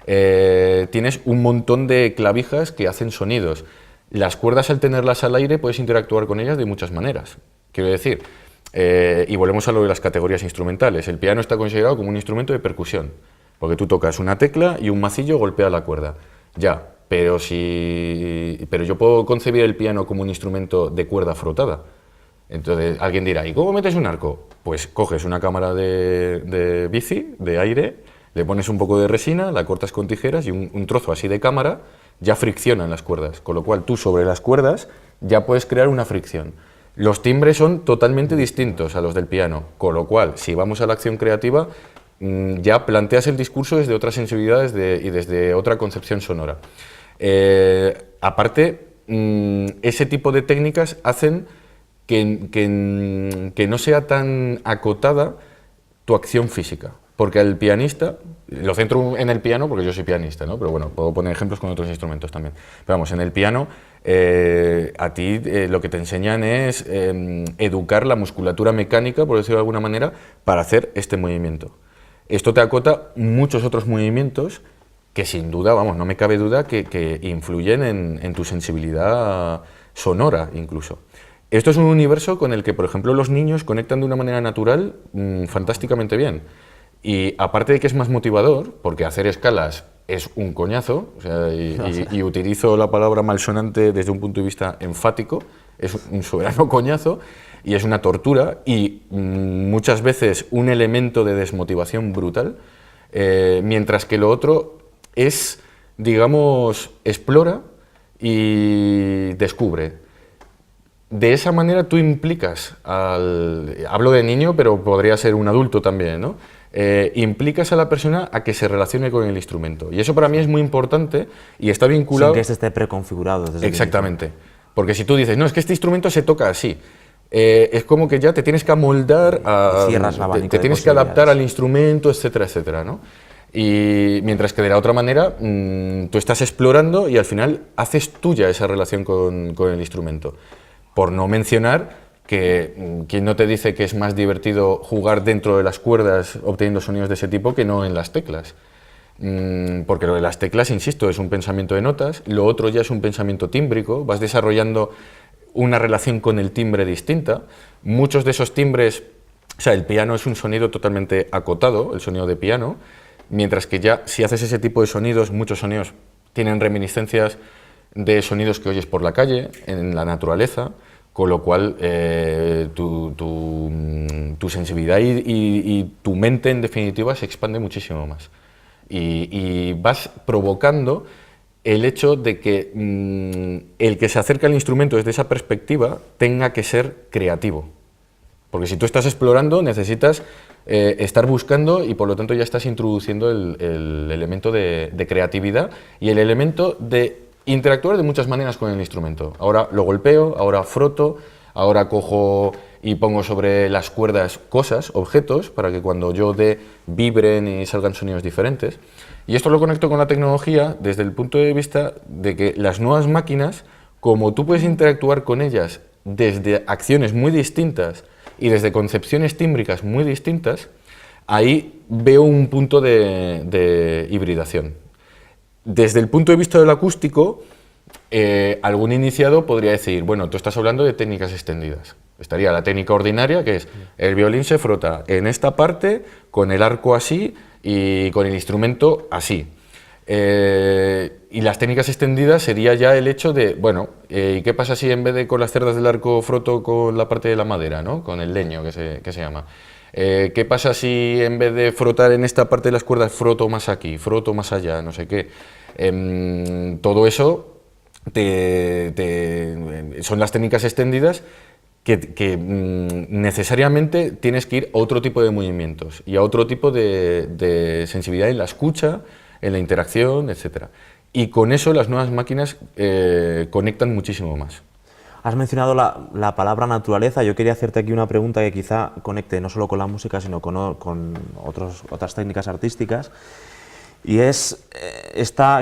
Speaker 2: Tienes un montón de clavijas que hacen sonidos. Las cuerdas, al tenerlas al aire, puedes interactuar con ellas de muchas maneras. Quiero decir, y volvemos a lo de las categorías instrumentales. El piano está considerado como un instrumento de percusión, porque tú tocas una tecla y un macillo golpea la cuerda. Ya, pero yo puedo concebir el piano como un instrumento de cuerda frotada. Entonces alguien dirá, ¿y cómo metes un arco? Pues coges una cámara de bici, de aire, le pones un poco de resina, la cortas con tijeras y un trozo así de cámara ya friccionan las cuerdas, con lo cual tú sobre las cuerdas ya puedes crear una fricción. Los timbres son totalmente distintos a los del piano, con lo cual, si vamos a la acción creativa, ya planteas el discurso desde otras sensibilidades y desde otra concepción sonora. Aparte, ese tipo de técnicas hacen que no sea tan acotada tu acción física. Porque al pianista, lo centro en el piano porque yo soy pianista, ¿no? Pero bueno, puedo poner ejemplos con otros instrumentos también. Pero vamos, en el piano, a ti lo que te enseñan es educar la musculatura mecánica, por decirlo de alguna manera, para hacer este movimiento. Esto te acota muchos otros movimientos que sin duda, vamos, no me cabe duda que influyen en tu sensibilidad sonora incluso. esto es un universo con el que, por ejemplo, los niños conectan de una manera natural fantásticamente bien. Y aparte de que es más motivador, porque hacer escalas es un coñazo, o sea, y utilizo la palabra malsonante desde un punto de vista enfático, es un soberano coñazo y es una tortura y muchas veces un elemento de desmotivación brutal, mientras que lo otro es, digamos, explora y descubre. De esa manera tú implicas hablo de niño, pero podría ser un adulto también, ¿no? Implicas a la persona a que se relacione con el instrumento. Y eso para mí es muy importante y está vinculado...
Speaker 1: Sin que este esté preconfigurado.
Speaker 2: Exactamente. Porque si tú dices, no, es que este instrumento se toca así, es como que ya te tienes que amoldar,
Speaker 1: cierras el abanico
Speaker 2: te
Speaker 1: de
Speaker 2: tienes que adaptar al
Speaker 1: posibilidades.
Speaker 2: instrumento, etcétera, etcétera, ¿no? Y mientras que de la otra manera, tú estás explorando y al final haces tuya esa relación con el instrumento. Por no mencionar que quien no te dice que es más divertido jugar dentro de las cuerdas obteniendo sonidos de ese tipo que no en las teclas. Porque lo de las teclas, insisto, es un pensamiento de notas, lo otro ya es un pensamiento tímbrico, vas desarrollando una relación con el timbre distinta. Muchos de esos timbres, o sea, el piano es un sonido totalmente acotado, el sonido de piano, mientras que ya si haces ese tipo de sonidos, muchos sonidos tienen reminiscencias de sonidos que oyes por la calle, en la naturaleza, con lo cual tu sensibilidad y tu mente, en definitiva, se expande muchísimo más. Y vas provocando el hecho de que el que se acerca al instrumento desde esa perspectiva tenga que ser creativo. Porque si tú estás explorando, necesitas estar buscando y por lo tanto ya estás introduciendo el elemento de creatividad y el elemento de interactuar de muchas maneras con el instrumento. Ahora lo golpeo, ahora froto, ahora cojo y pongo sobre las cuerdas cosas, objetos, para que cuando yo dé vibren y salgan sonidos diferentes. Y esto lo conecto con la tecnología desde el punto de vista de que las nuevas máquinas, como tú puedes interactuar con ellas desde acciones muy distintas y desde concepciones tímbricas muy distintas, ahí veo un punto de hibridación. Desde el punto de vista del acústico, algún iniciado podría decir, bueno, tú estás hablando de técnicas extendidas. Estaría la técnica ordinaria, que es el violín se frota en esta parte, con el arco así y con el instrumento así. Y las técnicas extendidas sería ya el hecho de, bueno, ¿y qué pasa si en vez de con las cerdas del arco froto con la parte de la madera, ¿no? Con el leño que se llama? ¿Qué pasa si en vez de frotar en esta parte de las cuerdas froto más aquí, froto más allá, no sé qué? Todo eso son las técnicas extendidas que necesariamente tienes que ir a otro tipo de movimientos y a otro tipo de sensibilidad en la escucha, en la interacción, etc. Y con eso las nuevas máquinas conectan muchísimo más.
Speaker 1: Has mencionado la palabra naturaleza. Yo quería hacerte aquí una pregunta que quizá conecte no solo con la música, sino con otras técnicas artísticas. Y es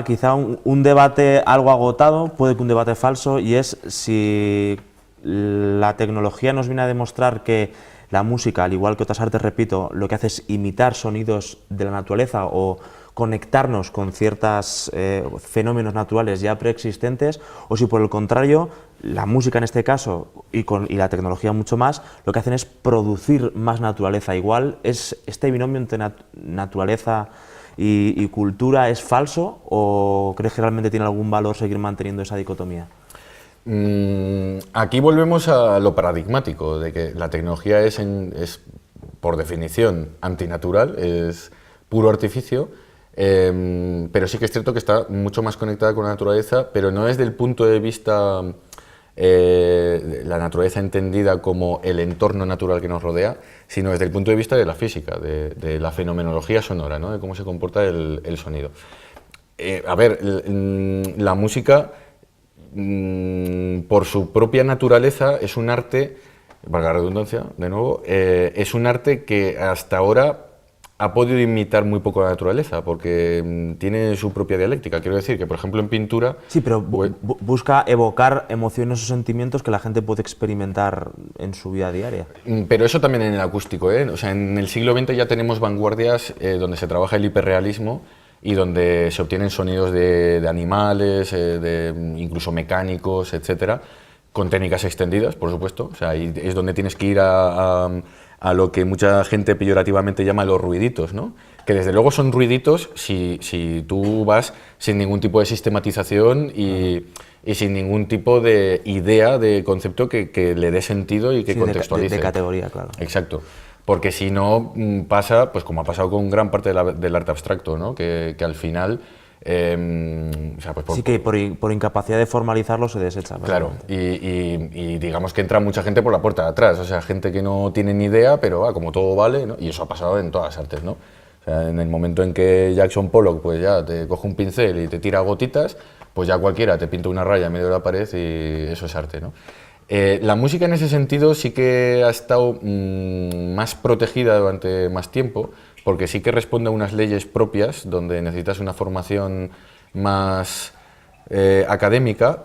Speaker 1: quizá un debate algo agotado, puede que un debate falso, y es si la tecnología nos viene a demostrar que la música, al igual que otras artes, repito, lo que hace es imitar sonidos de la naturaleza o conectarnos con ciertos fenómenos naturales ya preexistentes, o si por el contrario, la música en este caso y la tecnología mucho más, lo que hacen es producir más naturaleza. Igual, ¿es este binomio entre naturaleza y cultura es falso o crees que realmente tiene algún valor seguir manteniendo esa dicotomía?
Speaker 2: Aquí volvemos a lo paradigmático, de que la tecnología es por definición antinatural, es puro artificio, pero sí que es cierto que está mucho más conectada con la naturaleza, pero no desde el punto de vista la naturaleza entendida como el entorno natural que nos rodea, sino desde el punto de vista de la física, de la fenomenología sonora, ¿no? De cómo se comporta el sonido. La música, por su propia naturaleza, es un arte, valga la redundancia, de nuevo, es un arte que hasta ahora ha podido imitar muy poco la naturaleza, porque tiene su propia dialéctica. Quiero decir que, por ejemplo, en pintura...
Speaker 1: Sí, pero busca evocar emociones o sentimientos que la gente puede experimentar en su vida diaria.
Speaker 2: Pero eso también en el acústico, ¿eh? O sea, en el siglo XX ya tenemos vanguardias donde se trabaja el hiperrealismo y donde se obtienen sonidos de animales, incluso mecánicos, etcétera, con técnicas extendidas, por supuesto. O sea, ahí es donde tienes que ir a lo que mucha gente peyorativamente llama los ruiditos, ¿no? Que desde luego son ruiditos si tú vas sin ningún tipo de sistematización y sin ningún tipo de idea, de concepto que le dé sentido y que contextualice.
Speaker 1: De categoría, claro.
Speaker 2: Exacto. Porque si no pasa, pues como ha pasado con gran parte del arte abstracto, ¿no? Que al final... o sea, pues
Speaker 1: sí que por incapacidad de formalizarlo se desecha.
Speaker 2: Claro, y digamos que entra mucha gente por la puerta de atrás, o sea, gente que no tiene ni idea, pero como todo vale, ¿no? Y eso ha pasado en todas las artes, ¿no? O sea, en el momento en que Jackson Pollock pues ya te coge un pincel y te tira gotitas, pues ya cualquiera te pinta una raya en medio de la pared y eso es arte, ¿no? La música en ese sentido sí que ha estado más protegida durante más tiempo, porque sí que responde a unas leyes propias donde necesitas una formación más académica,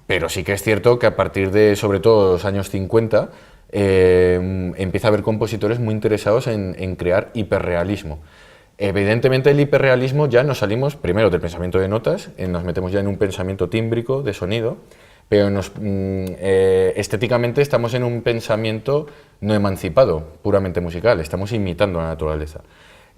Speaker 2: pero sí que es cierto que a partir de, sobre todo, los años 50, empieza a haber compositores muy interesados en crear hiperrealismo. Evidentemente el hiperrealismo ya nos salimos primero del pensamiento de notas, nos metemos ya en un pensamiento tímbrico de sonido, pero estéticamente estamos en un pensamiento no emancipado, puramente musical, estamos imitando a la naturaleza.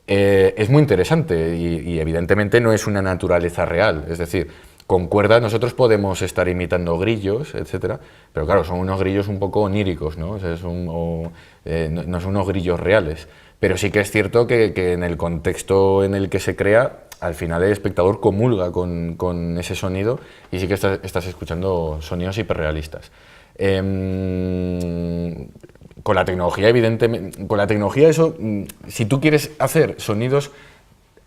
Speaker 2: Es muy interesante y evidentemente no es una naturaleza real, es decir, con cuerdas nosotros podemos estar imitando grillos, etcétera, pero claro, son unos grillos un poco oníricos, ¿no? O sea, no son unos grillos reales, pero sí que es cierto que en el contexto en el que se crea, al final el espectador comulga con ese sonido y sí que estás escuchando sonidos hiperrealistas. Con la tecnología, evidentemente, con la tecnología eso, si tú quieres hacer sonidos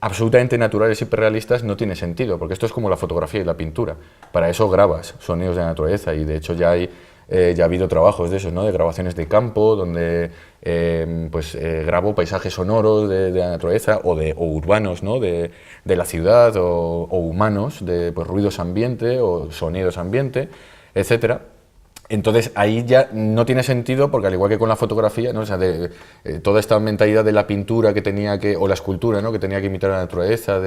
Speaker 2: absolutamente naturales, hiperrealistas, no tiene sentido, porque esto es como la fotografía y la pintura. Para eso grabas sonidos de la naturaleza y de hecho ya ha habido trabajos de esos, ¿no? De grabaciones de campo, donde grabo paisajes sonoros de la naturaleza o urbanos, ¿no? de la ciudad o humanos, de pues, ruidos ambiente o sonidos ambiente, etcétera. Entonces ahí ya no tiene sentido porque al igual que con la fotografía, ¿no? O sea, toda esta mentalidad de la pintura que tenía que, o la escultura, ¿no? Que tenía que imitar a la naturaleza,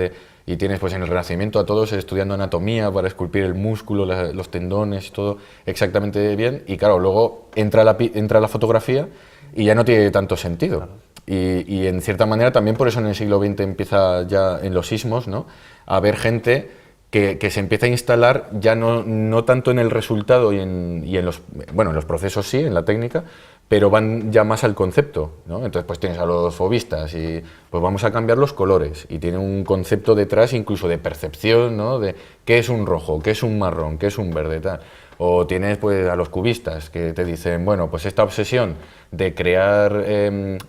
Speaker 2: y tienes pues en el Renacimiento a todos estudiando anatomía para esculpir el músculo, los tendones, todo exactamente bien, y claro, luego entra la fotografía y ya no tiene tanto sentido. Claro. Y en cierta manera también por eso en el siglo XX empieza ya en los sismos, ¿no? A haber gente que se empieza a instalar ya no tanto en el resultado y en los procesos sí, en la técnica, pero van ya más al concepto, ¿no? Entonces pues tienes a los fobistas y pues vamos a cambiar los colores y tiene un concepto detrás incluso de percepción, ¿no? De qué es un rojo, qué es un marrón, qué es un verde, tal. O tienes pues a los cubistas que te dicen, bueno, pues esta obsesión de crear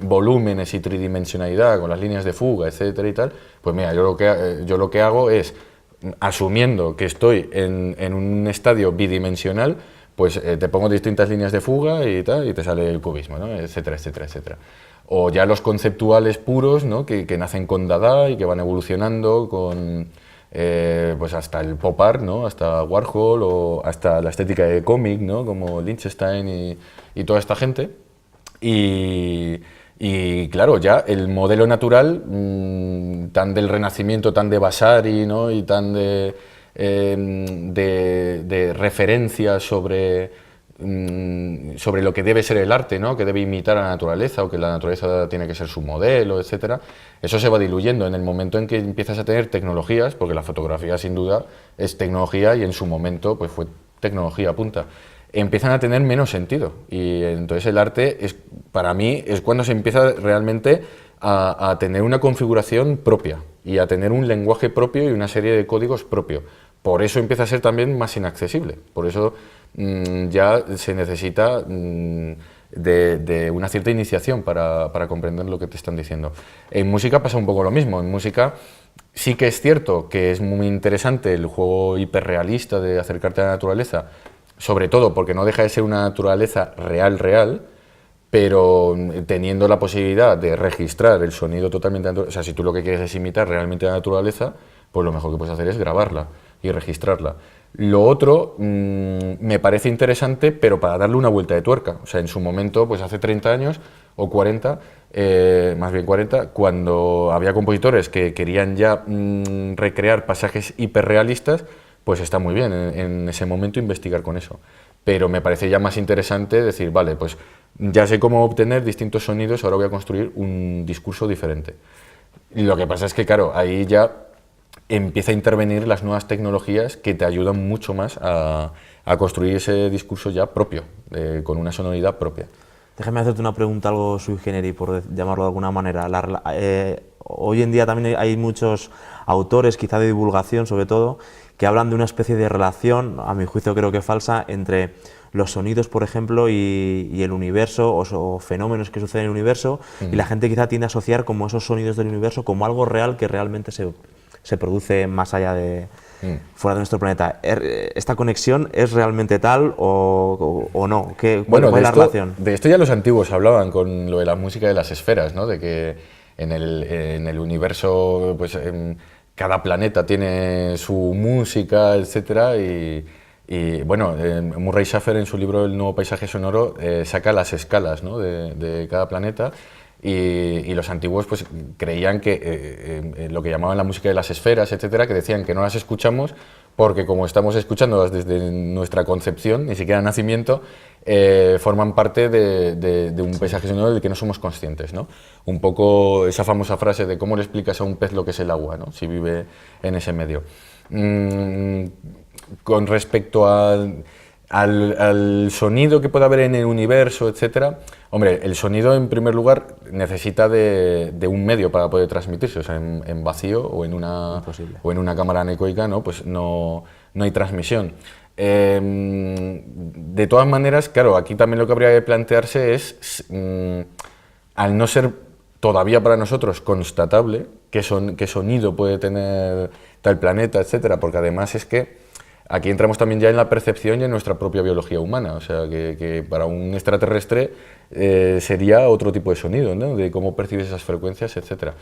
Speaker 2: volúmenes y tridimensionalidad con las líneas de fuga, etcétera y tal, pues mira, yo lo que hago es, asumiendo que estoy en un estadio bidimensional, pues te pongo distintas líneas de fuga y tal, y te sale el cubismo, ¿no? Etcétera, etcétera, etcétera. O ya los conceptuales puros, ¿no? que nacen con Dada y que van evolucionando con pues hasta el pop art, ¿no? Hasta Warhol o hasta la estética de cómic, ¿no? Como Lichtenstein y toda esta gente. Y claro, ya el modelo natural, tan del Renacimiento, tan de Vasari, ¿no? Y tan de referencias sobre lo que debe ser el arte, ¿no? Que debe imitar a la naturaleza o que la naturaleza tiene que ser su modelo, etcétera. Eso se va diluyendo en el momento en que empiezas a tener tecnologías, porque la fotografía sin duda es tecnología y en su momento pues fue tecnología punta. Empiezan a tener menos sentido y entonces el arte para mí es cuando se empieza realmente a tener una configuración propia y a tener un lenguaje propio y una serie de códigos propios. Por eso empieza a ser también más inaccesible, por eso ya se necesita de una cierta iniciación para comprender lo que te están diciendo. En música pasa un poco lo mismo, en música sí que es cierto que es muy interesante el juego hiperrealista de acercarte a la naturaleza, sobre todo porque no deja de ser una naturaleza real, pero teniendo la posibilidad de registrar el sonido totalmente natural, o sea, si tú lo que quieres es imitar realmente la naturaleza, pues lo mejor que puedes hacer es grabarla y registrarla. Lo otro me parece interesante, pero para darle una vuelta de tuerca. O sea, en su momento, pues hace 30 años o 40, más bien 40, cuando había compositores que querían ya recrear pasajes hiperrealistas, pues está muy bien en ese momento investigar con eso. Pero me parece ya más interesante decir, vale, pues ya sé cómo obtener distintos sonidos, ahora voy a construir un discurso diferente. Y lo que pasa es que, claro, ahí ya empieza a intervenir las nuevas tecnologías que te ayudan mucho más a construir ese discurso ya propio, con una sonoridad propia.
Speaker 1: Déjame hacerte una pregunta algo sui generis, por llamarlo de alguna manera. Hoy en día también hay muchos autores, quizá de divulgación sobre todo, que hablan de una especie de relación, a mi juicio creo que falsa, entre los sonidos, por ejemplo, y el universo, o fenómenos que suceden en el universo, y la gente quizá tiende a asociar como esos sonidos del universo como algo real que realmente se produce más allá de fuera de nuestro planeta. ¿Esta conexión es realmente tal o no? ¿Cuál es la relación?
Speaker 2: De esto ya los antiguos hablaban con lo de la música de las esferas, ¿no? De que en el universo, pues cada planeta tiene su música, etcétera, y bueno, Murray Schafer en su libro El nuevo paisaje sonoro saca las escalas, ¿no? de cada planeta. Y los antiguos pues creían que lo que llamaban la música de las esferas, etcétera, que decían que no las escuchamos porque como estamos escuchándolas desde nuestra concepción, ni siquiera nacimiento, forman parte de un paisaje sonoro del que no somos conscientes, ¿no? Un poco esa famosa frase de cómo le explicas a un pez lo que es el agua, ¿no? Si vive en ese medio. Con respecto al sonido que puede haber en el universo, etcétera, hombre, el sonido en primer lugar necesita de un medio para poder transmitirse, o sea, en vacío o en una cámara anecoica, ¿no? Pues no hay transmisión. De todas maneras, claro, aquí también lo que habría que plantearse es, al no ser todavía para nosotros constatable qué sonido puede tener tal planeta, etcétera, porque además es que aquí entramos también ya en la percepción y en nuestra propia biología humana, o sea, que para un extraterrestre sería otro tipo de sonido, ¿no? De cómo percibes esas frecuencias, etcétera.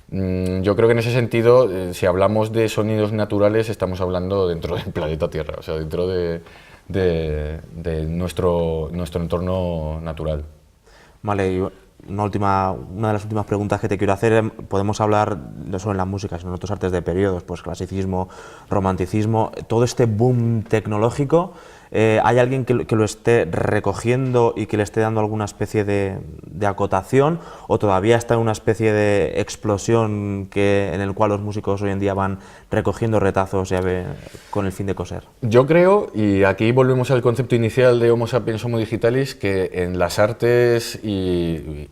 Speaker 2: Yo creo que en ese sentido, si hablamos de sonidos naturales, estamos hablando dentro del planeta Tierra, o sea, dentro de nuestro entorno natural.
Speaker 1: Vale, y una de las últimas preguntas que te quiero hacer, podemos hablar no solo en la música, sino en otros artes de periodos, pues clasicismo, romanticismo, todo este boom tecnológico, ¿hay alguien que lo esté recogiendo y que le esté dando alguna especie de acotación, o todavía está en una especie de explosión en el cual los músicos hoy en día van recogiendo retazos con el fin de coser?
Speaker 2: Yo creo, y aquí volvemos al concepto inicial de Homo sapiens Homo digitalis, que en las artes y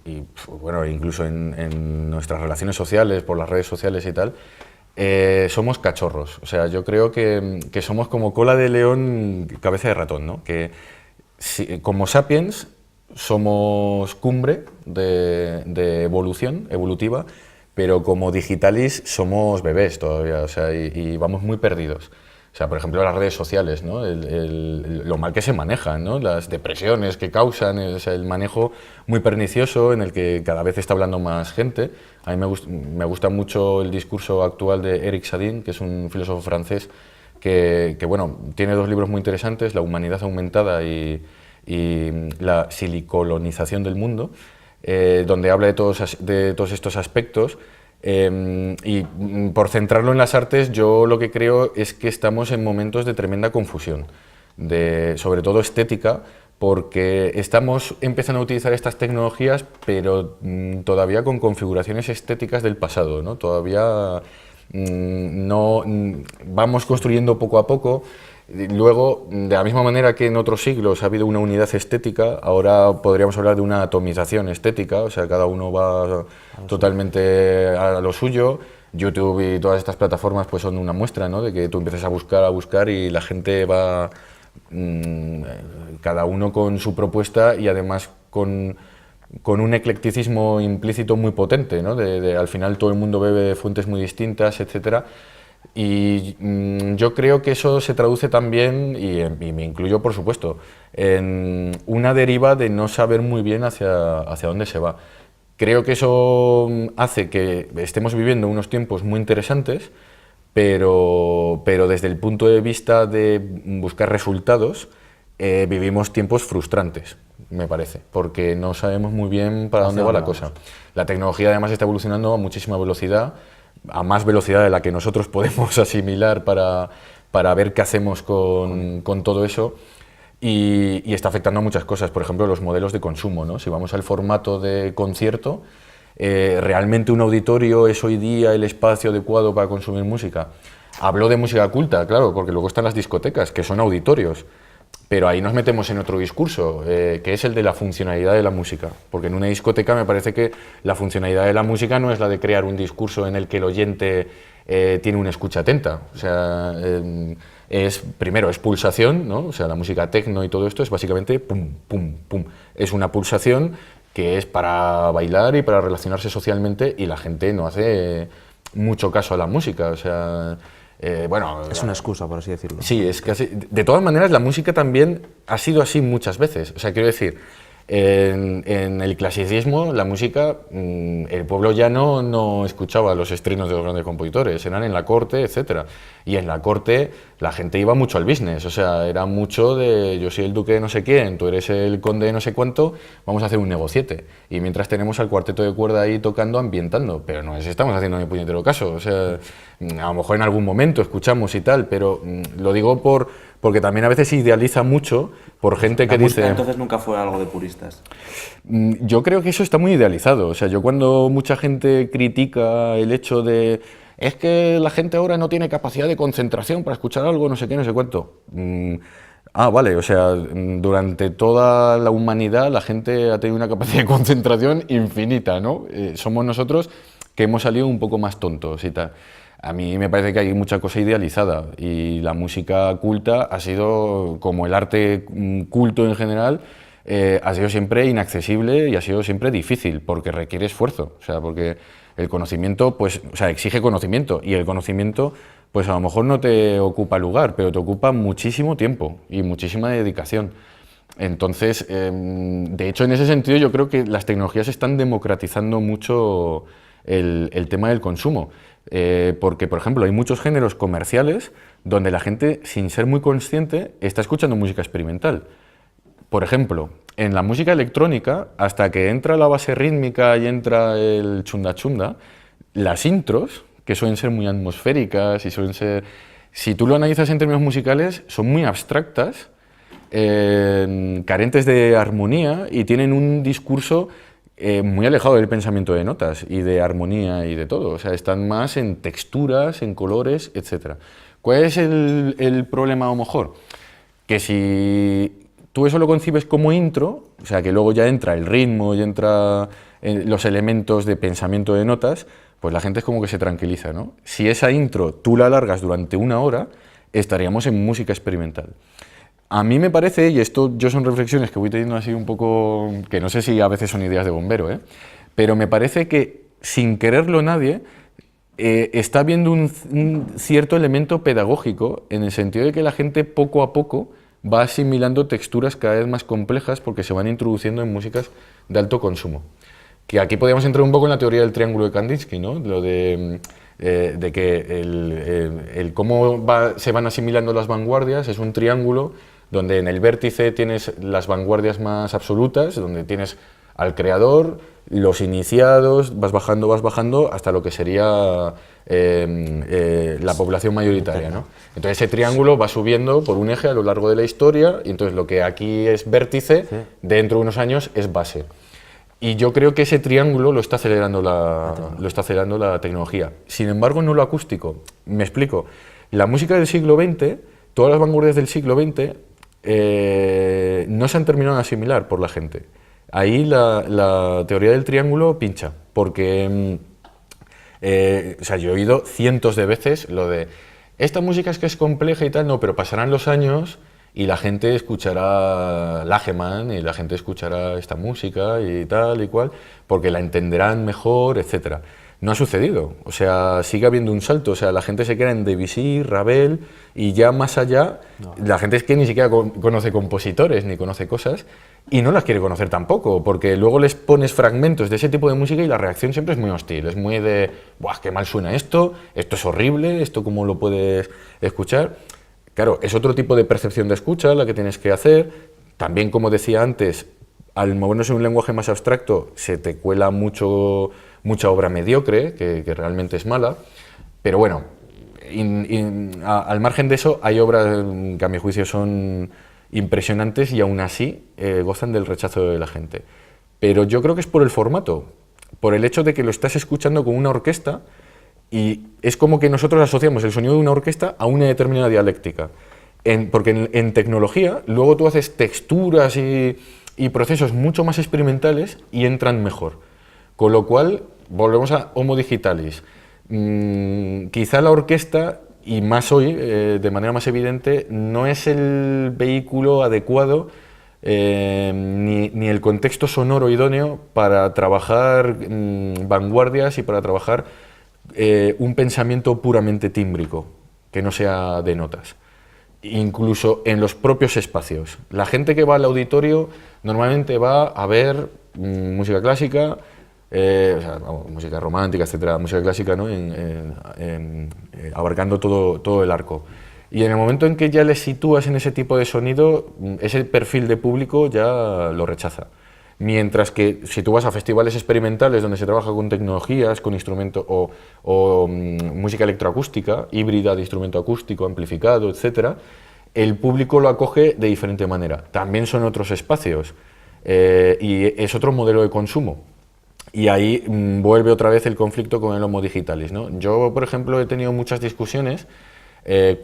Speaker 2: bueno, incluso en nuestras relaciones sociales, por las redes sociales y tal, somos cachorros. O sea, yo creo que somos como cola de león, cabeza de ratón, ¿no? Que como sapiens somos cumbre de evolución evolutiva, pero como digitalis somos bebés todavía, o sea, y vamos muy perdidos. O sea, por ejemplo, las redes sociales, ¿no? Lo mal que se manejan, ¿no? Las depresiones que causan, o sea, el manejo muy pernicioso en el que cada vez está hablando más gente. A mí me gusta mucho el discurso actual de Eric Sadin, que es un filósofo francés que bueno, tiene dos libros muy interesantes, La humanidad aumentada y la silicolonización del mundo, donde habla de todos estos aspectos. Y por centrarlo en las artes, yo lo que creo es que estamos en momentos de tremenda confusión, sobre todo estética, porque estamos empezando a utilizar estas tecnologías, pero todavía con configuraciones estéticas del pasado, ¿no? Todavía vamos construyendo poco a poco. Luego, de la misma manera que en otros siglos ha habido una unidad estética, ahora podríamos hablar de una atomización estética, o sea, cada uno va totalmente a lo suyo. YouTube y todas estas plataformas pues son una muestra, ¿no? De que tú empiezas a buscar y la gente va, cada uno con su propuesta y además con un eclecticismo implícito muy potente, ¿no? Al final todo el mundo bebe de fuentes muy distintas, etcétera. Y yo creo que eso se traduce también, y me incluyo por supuesto, en una deriva de no saber muy bien hacia dónde se va. Creo que eso hace que estemos viviendo unos tiempos muy interesantes, pero desde el punto de vista de buscar resultados, vivimos tiempos frustrantes, me parece, porque no sabemos muy bien para dónde va la cosa. La tecnología además está evolucionando a muchísima velocidad, a más velocidad de la que nosotros podemos asimilar para para ver qué hacemos con todo eso. Y está afectando a muchas cosas, por ejemplo, los modelos de consumo, ¿no? Si vamos al formato de concierto, ¿realmente un auditorio es hoy día el espacio adecuado para consumir música? Hablo de música culta, claro, porque luego están las discotecas, que son auditorios, pero ahí nos metemos en otro discurso, que es el de la funcionalidad de la música, porque en una discoteca me parece que la funcionalidad de la música no es la de crear un discurso en el que el oyente tiene una escucha atenta, o sea, primero es pulsación, ¿no? O sea, la música techno y todo esto es básicamente pum, pum, pum, es una pulsación que es para bailar y para relacionarse socialmente, y la gente no hace mucho caso a la música, o sea, bueno...
Speaker 1: Es una excusa, por así decirlo.
Speaker 2: Sí, es que así, de todas maneras la música también ha sido así muchas veces, o sea, quiero decir, en el clasicismo la música, el pueblo llano no escuchaba los estrenos de los grandes compositores, eran en la corte, etcétera, y en la corte la gente iba mucho al business, o sea, era mucho de yo soy el duque de no sé quién, tú eres el conde de no sé cuánto, vamos a hacer un negociete, y mientras tenemos al cuarteto de cuerda ahí tocando, ambientando, pero no les estamos haciendo ni puñetero caso, o sea, a lo mejor en algún momento escuchamos y tal, pero lo digo porque también a veces se idealiza mucho por gente que dice...
Speaker 1: Entonces nunca fue algo de puristas.
Speaker 2: Yo creo que eso está muy idealizado. O sea, yo cuando mucha gente critica el hecho de es que la gente ahora no tiene capacidad de concentración para escuchar algo, no sé qué, no sé cuánto. Vale, o sea, durante toda la humanidad la gente ha tenido una capacidad de concentración infinita, ¿no? Somos nosotros que hemos salido un poco más tontos y tal. A mí me parece que hay mucha cosa idealizada y la música culta ha sido, como el arte culto en general, ha sido siempre inaccesible y ha sido siempre difícil porque requiere esfuerzo, o sea, porque el conocimiento, pues, o sea, exige conocimiento y el conocimiento, pues a lo mejor no te ocupa lugar, pero te ocupa muchísimo tiempo y muchísima dedicación. Entonces, de hecho, en ese sentido yo creo que las tecnologías están democratizando mucho el tema del consumo. Porque, por ejemplo, hay muchos géneros comerciales donde la gente, sin ser muy consciente, está escuchando música experimental. Por ejemplo, en la música electrónica, hasta que entra la base rítmica y entra el chunda chunda, las intros, que suelen ser muy atmosféricas y suelen ser... Si tú lo analizas en términos musicales, son muy abstractas, carentes de armonía y tienen un discurso muy alejado del pensamiento de notas y de armonía y de todo, o sea, están más en texturas, en colores, etc. ¿Cuál es el problema a lo mejor? Que si tú eso lo concibes como intro, o sea, que luego ya entra el ritmo y entra los elementos de pensamiento de notas, pues la gente es como que se tranquiliza, ¿no? Si esa intro tú la alargas durante una hora, estaríamos en música experimental. A mí me parece, y esto yo son reflexiones que voy teniendo así un poco, que no sé si a veces son ideas de bombero, pero me parece que sin quererlo nadie está viendo un cierto elemento pedagógico en el sentido de que la gente poco a poco va asimilando texturas cada vez más complejas porque se van introduciendo en músicas de alto consumo. Que aquí podríamos entrar un poco en la teoría del triángulo de Kandinsky, ¿no? Lo de que cómo se van asimilando las vanguardias es un triángulo donde en el vértice tienes las vanguardias más absolutas, donde tienes al creador, los iniciados, vas bajando hasta lo que sería la población mayoritaria, ¿no? Entonces ese triángulo va subiendo por un eje a lo largo de la historia y entonces lo que aquí es vértice, dentro de unos años es base. Y yo creo que ese triángulo lo está acelerando la tecnología. Sin embargo, no lo acústico. Me explico. La música del siglo XX, todas las vanguardias del siglo XX, no se han terminado de asimilar por la gente. Ahí la teoría del triángulo pincha, porque o sea, yo he oído cientos de veces lo de esta música es que es compleja y tal, no, pero pasarán los años y la gente escuchará Lageman y la gente escuchará esta música y tal y cual, porque la entenderán mejor, etcétera. No ha sucedido, o sea, sigue habiendo un salto, o sea, la gente se queda en Debussy, Ravel y ya más allá, la gente es que ni siquiera conoce compositores ni conoce cosas y no las quiere conocer tampoco, porque luego les pones fragmentos de ese tipo de música y la reacción siempre es muy hostil, es muy de, ¡buah, qué mal suena esto es horrible, esto cómo lo puedes escuchar! Claro, es otro tipo de percepción de escucha la que tienes que hacer, también como decía antes, al movernos en un lenguaje más abstracto se te cuela mucha obra mediocre, que realmente es mala, pero bueno, al margen de eso, hay obras que a mi juicio son impresionantes y aún así gozan del rechazo de la gente. Pero yo creo que es por el formato, por el hecho de que lo estás escuchando con una orquesta y es como que nosotros asociamos el sonido de una orquesta a una determinada dialéctica. Porque en tecnología luego tú haces texturas y procesos mucho más experimentales y entran mejor. Con lo cual, volvemos a Homo Digitalis. Quizá la orquesta, y más hoy, de manera más evidente, no es el vehículo adecuado ni el contexto sonoro idóneo para trabajar vanguardias y para trabajar un pensamiento puramente tímbrico, que no sea de notas. Incluso en los propios espacios. La gente que va al auditorio normalmente va a ver música clásica, música romántica, etcétera, música clásica, ¿no? Abarcando todo el arco. Y en el momento en que ya les sitúas en ese tipo de sonido, ese perfil de público ya lo rechaza. Mientras que si tú vas a festivales experimentales donde se trabaja con tecnologías, con instrumentos o música electroacústica, híbrida de instrumento acústico, amplificado, etcétera, el público lo acoge de diferente manera. También son otros espacios y es otro modelo de consumo. Y ahí vuelve otra vez el conflicto con el Homo Digitalis, ¿no? Yo, por ejemplo, he tenido muchas discusiones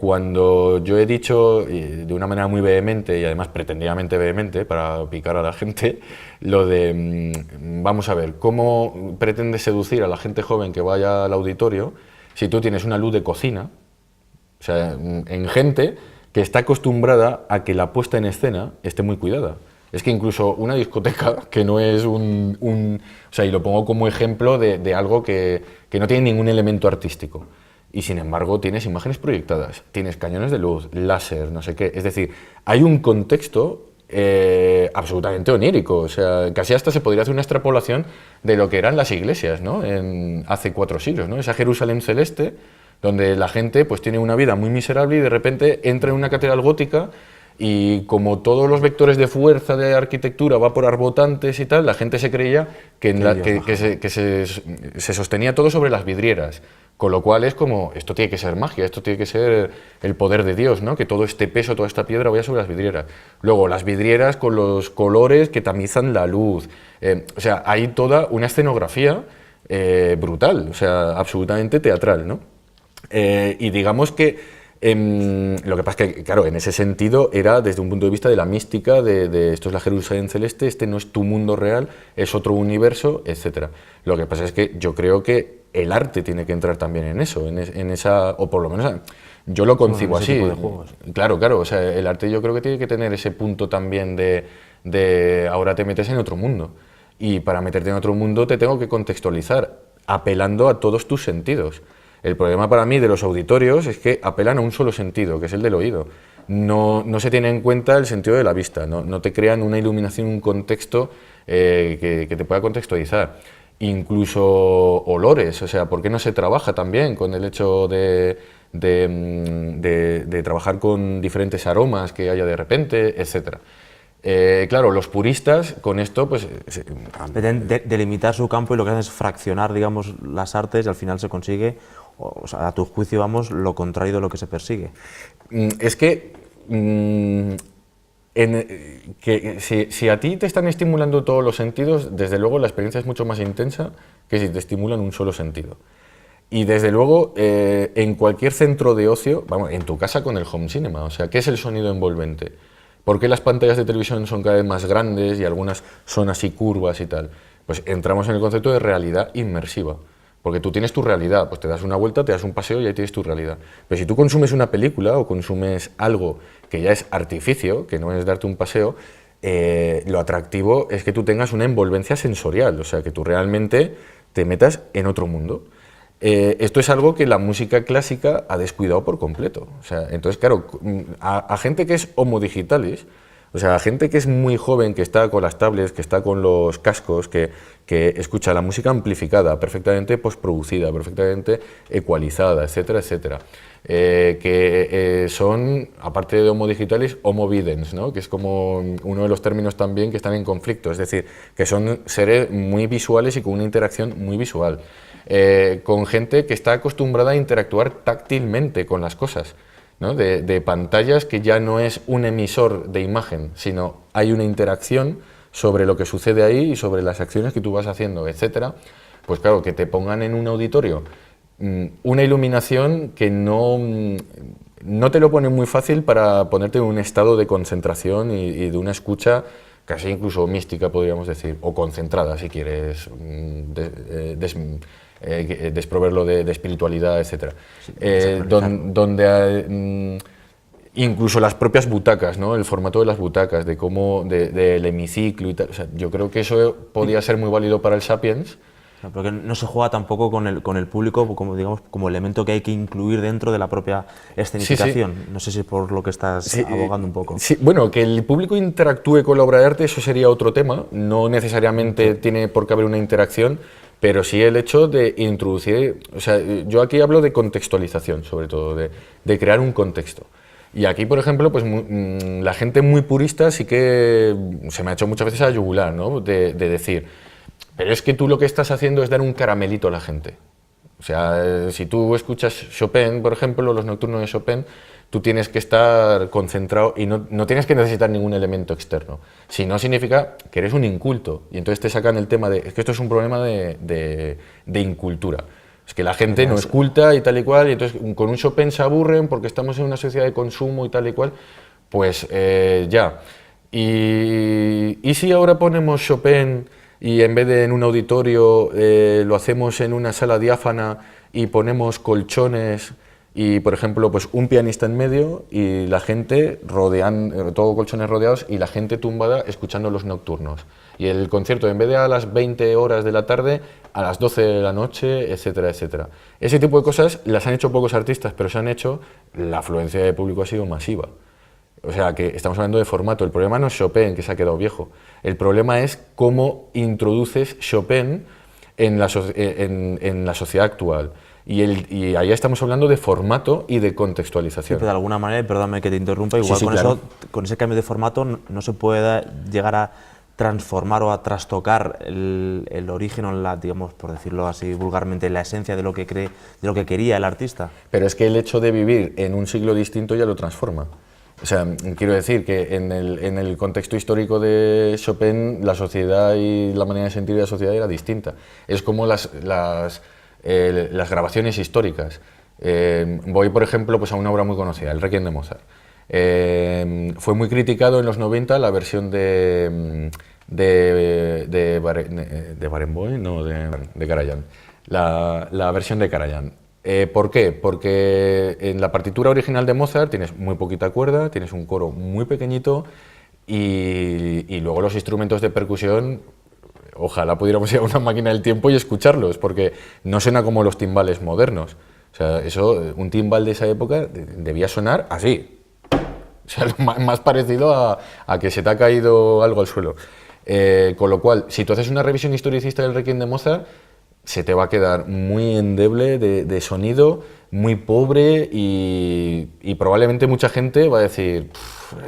Speaker 2: cuando yo he dicho de una manera muy vehemente y además pretendidamente vehemente para picar a la gente lo de vamos a ver, ¿cómo pretendes seducir a la gente joven que vaya al auditorio si tú tienes una luz de cocina? O sea, en gente que está acostumbrada a que la puesta en escena esté muy cuidada. Es que incluso una discoteca, que no es o sea, y lo pongo como ejemplo de algo que no tiene ningún elemento artístico. Y sin embargo tienes imágenes proyectadas, tienes cañones de luz, láser, no sé qué. Es decir, hay un contexto absolutamente onírico. O sea, casi hasta se podría hacer una extrapolación de lo que eran las iglesias, ¿no? Hace 4 siglos, ¿no? Esa Jerusalén celeste, donde la gente pues tiene una vida muy miserable y de repente entra en una catedral gótica y como todos los vectores de fuerza de arquitectura va por arbotantes y tal, la gente se creía que se sostenía todo sobre las vidrieras. Con lo cual es como, esto tiene que ser magia, esto tiene que ser el poder de Dios, ¿no? Que todo este peso, toda esta piedra vaya sobre las vidrieras. Luego, las vidrieras con los colores que tamizan la luz. O sea, hay toda una escenografía brutal, o sea, absolutamente teatral, ¿no? Y digamos que lo que pasa es que, claro, en ese sentido era desde un punto de vista de la mística, de esto es la Jerusalén celeste, este no es tu mundo real, es otro universo, etc. Lo que pasa es que yo creo que el arte tiene que entrar también en eso, en esa, o por lo menos yo lo concibo así.
Speaker 1: Tipo de juegos.
Speaker 2: Claro, o sea, el arte yo creo que tiene que tener ese punto también de ahora te metes en otro mundo. Y para meterte en otro mundo te tengo que contextualizar, apelando a todos tus sentidos. El problema para mí de los auditorios es que apelan a un solo sentido, que es el del oído. No se tiene en cuenta el sentido de la vista, no te crean una iluminación, un contexto que te pueda contextualizar. Incluso olores, o sea, ¿por qué no se trabaja también con el hecho de trabajar con diferentes aromas que haya de repente, etcétera? Claro, los puristas con esto pues
Speaker 1: delimitar su campo y lo que hacen es fraccionar, digamos, las artes y al final se consigue, o sea, a tu juicio, vamos, lo contrario de lo que se persigue.
Speaker 2: Es que, si a ti te están estimulando todos los sentidos, desde luego la experiencia es mucho más intensa que si te estimulan un solo sentido. Y desde luego, en cualquier centro de ocio, vamos, en tu casa con el home cinema, o sea, ¿qué es el sonido envolvente? ¿Por qué las pantallas de televisión son cada vez más grandes y algunas son así curvas y tal? Pues entramos en el concepto de realidad inmersiva. Porque tú tienes tu realidad, pues te das una vuelta, te das un paseo y ahí tienes tu realidad. Pero si tú consumes una película o consumes algo que ya es artificio, que no es darte un paseo, lo atractivo es que tú tengas una envolvencia sensorial, o sea, que tú realmente te metas en otro mundo. Esto es algo que la música clásica ha descuidado por completo. O sea, entonces, claro, a gente que es Homo Digitalis, O sea, gente que es muy joven, que está con las tablets, que está con los cascos, que escucha la música amplificada, perfectamente postproducida, perfectamente ecualizada, etcétera, etcétera. Son, aparte de homo digitalis, homo videns, ¿no? Que es como uno de los términos también que están en conflicto, es decir, que son seres muy visuales y con una interacción muy visual, con gente que está acostumbrada a interactuar táctilmente con las cosas, ¿no? De pantallas que ya no es un emisor de imagen, sino hay una interacción sobre lo que sucede ahí y sobre las acciones que tú vas haciendo, etcétera. Pues claro, que te pongan en un auditorio una iluminación que no te lo pone muy fácil para ponerte en un estado de concentración y de una escucha casi incluso mística, podríamos decir, o concentrada, si quieres, desproverlo de espiritualidad, etc.
Speaker 1: Sí,
Speaker 2: donde incluso las propias butacas, ¿no? El formato de las butacas, de cómo, del hemiciclo y tal. O sea, yo creo que eso podría ser muy válido para el Sapiens.
Speaker 1: Porque no se juega tampoco con el público como, digamos, como elemento que hay que incluir dentro de la propia escenificación. Sí, sí. No sé si por lo que estás abogando un poco.
Speaker 2: Sí, bueno, que el público interactúe con la obra de arte, eso sería otro tema. No necesariamente tiene por qué haber una interacción, pero sí el hecho de introducir... O sea, yo aquí hablo de contextualización, sobre todo, de crear un contexto. Y aquí, por ejemplo, pues la gente muy purista sí que se me ha hecho muchas veces a la yugular, ¿no? De decir... Pero es que tú lo que estás haciendo es dar un caramelito a la gente. O sea, si tú escuchas Chopin, por ejemplo, los nocturnos de Chopin, tú tienes que estar concentrado y no tienes que necesitar ningún elemento externo. Si no, significa que eres un inculto. Y entonces te sacan el tema de... Es que esto es un problema de incultura. Es que la gente no es culta y tal y cual, y entonces con un Chopin se aburren porque estamos en una sociedad de consumo y tal y cual. Pues ya. Y si ahora ponemos Chopin... y en vez de en un auditorio lo hacemos en una sala diáfana y ponemos colchones y, por ejemplo, pues un pianista en medio y la gente todo colchones rodeados y la gente tumbada escuchando los nocturnos. Y el concierto, en vez de a las 20 horas de la tarde, a las 12 de la noche, etcétera, etcétera. Ese tipo de cosas las han hecho pocos artistas, pero se han hecho, la afluencia de público ha sido masiva. O sea, que estamos hablando de formato. El problema no es Chopin, que se ha quedado viejo. El problema es cómo introduces Chopin en la sociedad actual. Y ahí estamos hablando de formato y de contextualización.
Speaker 1: Sí, pero de alguna manera, perdóname que te interrumpa, igual sí, claro. Con ese cambio de formato no se puede llegar a transformar o a trastocar el origen o digamos, por decirlo así vulgarmente, la esencia de lo que quería el artista.
Speaker 2: Pero es que el hecho de vivir en un siglo distinto ya lo transforma. O sea, quiero decir que en el contexto histórico de Chopin, la sociedad y la manera de sentir de la sociedad era distinta. Es como las grabaciones históricas. Voy, por ejemplo, pues a una obra muy conocida, el Requiem de Mozart. Fue muy criticado en los 90 la versión de Barenboim, no, de Karajan. La versión de Karajan. ¿Por qué? Porque en la partitura original de Mozart tienes muy poquita cuerda, tienes un coro muy pequeñito y luego los instrumentos de percusión, ojalá pudiéramos ir a una máquina del tiempo y escucharlos, porque no suena como los timbales modernos. O sea, un timbal de esa época debía sonar así. O sea, lo más parecido a que se te ha caído algo al suelo. Con lo cual, si tú haces una revisión historicista del Requiem de Mozart, se te va a quedar muy endeble de sonido, muy pobre y probablemente mucha gente va a decir,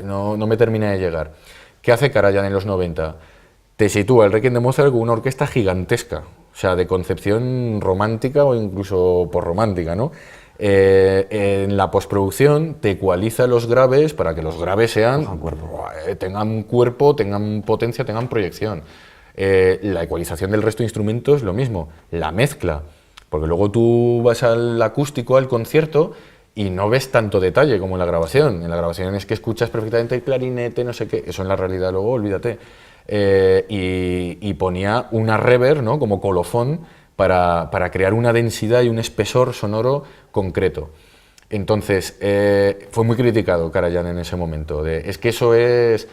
Speaker 2: no me termina de llegar. ¿Qué hace Karajan en los 90? Te sitúa el Requiem de Mozart con una orquesta gigantesca, o sea, de concepción romántica o incluso posromántica, ¿no? En la postproducción te ecualiza los graves para que los graves tengan cuerpo, tengan potencia, tengan proyección. La ecualización del resto de instrumentos, lo mismo, la mezcla, porque luego tú vas al acústico, al concierto, y no ves tanto detalle como en la grabación. En la grabación es que escuchas perfectamente el clarinete, no sé qué, eso en la realidad luego, olvídate. Y ponía una reverb, ¿no? Como colofón para crear una densidad y un espesor sonoro concreto. Entonces, fue muy criticado Karajan en ese momento. Es que eso es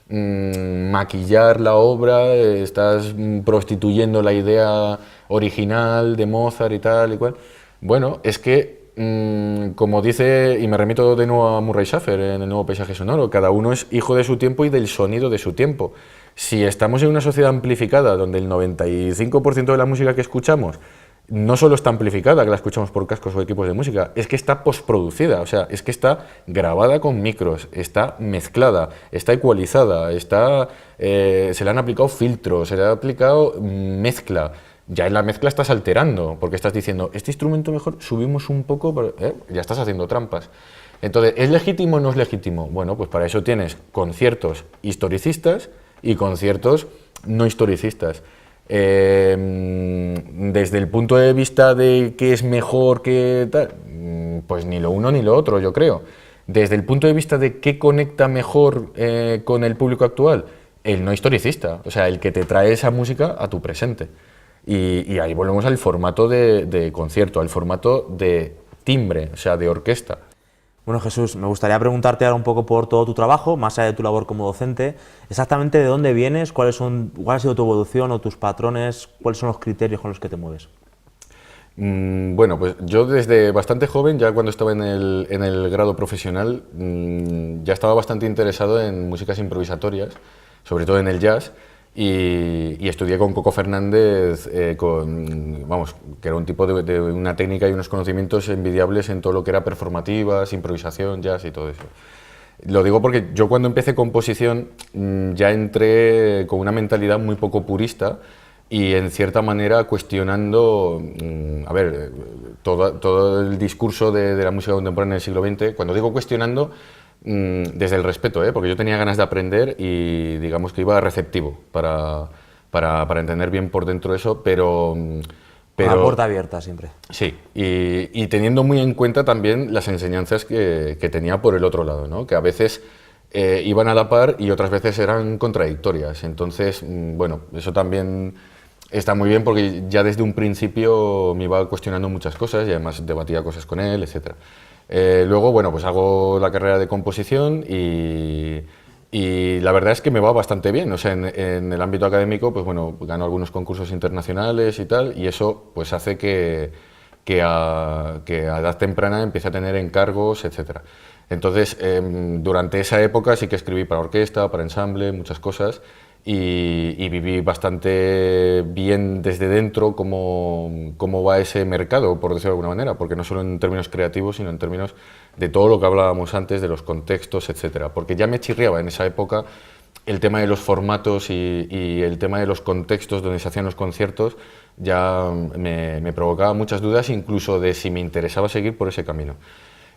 Speaker 2: maquillar la obra, estás prostituyendo la idea original de Mozart y tal y cual. Bueno, es que como dice, y me remito de nuevo a Murray Schafer en el nuevo paisaje sonoro, cada uno es hijo de su tiempo y del sonido de su tiempo. Si estamos en una sociedad amplificada donde el 95% de la música que escuchamos no solo está amplificada, que la escuchamos por cascos o equipos de música, es que está postproducida, o sea, es que está grabada con micros, está mezclada, está ecualizada, se le han aplicado filtros, se le ha aplicado mezcla. Ya en la mezcla estás alterando, porque estás diciendo, este instrumento mejor subimos un poco, ya estás haciendo trampas. Entonces, ¿es legítimo o no es legítimo? Bueno, pues para eso tienes conciertos historicistas y conciertos no historicistas. Desde el punto de vista de qué es mejor que tal, pues ni lo uno ni lo otro, yo creo. Desde el punto de vista de qué conecta mejor con el público actual, el no historicista, o sea, el que te trae esa música a tu presente. Y ahí volvemos al formato de concierto, al formato de timbre, o sea, de orquesta.
Speaker 1: Bueno, Jesús, me gustaría preguntarte ahora un poco por todo tu trabajo, más allá de tu labor como docente, exactamente de dónde vienes, cuál ha sido tu evolución o tus patrones, cuáles son los criterios con los que te mueves.
Speaker 2: Bueno, pues yo desde bastante joven, ya cuando estaba en el grado profesional, ya estaba bastante interesado en músicas improvisatorias, sobre todo en el jazz, y estudié con Coco Fernández, que era un tipo de una técnica y unos conocimientos envidiables en todo lo que era performativas, improvisación, jazz y todo eso. Lo digo porque yo cuando empecé composición ya entré con una mentalidad muy poco purista y en cierta manera cuestionando, todo el discurso de la música contemporánea del siglo XX. Cuando digo cuestionando, desde el respeto, porque yo tenía ganas de aprender y digamos que iba receptivo para entender bien por dentro eso, pero
Speaker 1: La puerta abierta siempre.
Speaker 2: Sí, y teniendo muy en cuenta también las enseñanzas que tenía por el otro lado, ¿no? Que a veces iban a la par y otras veces eran contradictorias. Entonces, bueno, eso también está muy bien porque ya desde un principio me iba cuestionando muchas cosas y además debatía cosas con él, etc. Luego, bueno, pues hago la carrera de composición y la verdad es que me va bastante bien. O sea, en el ámbito académico, pues bueno, gano algunos concursos internacionales y tal, y eso pues hace que a edad temprana empiece a tener encargos, etc. Entonces, durante esa época sí que escribí para orquesta, para ensamble, muchas cosas, y viví bastante bien desde dentro cómo va ese mercado, por decirlo de alguna manera, porque no solo en términos creativos, sino en términos de todo lo que hablábamos antes, de los contextos, etcétera. Porque ya me chirriaba en esa época el tema de los formatos y el tema de los contextos donde se hacían los conciertos, ya me provocaba muchas dudas, incluso de si me interesaba seguir por ese camino.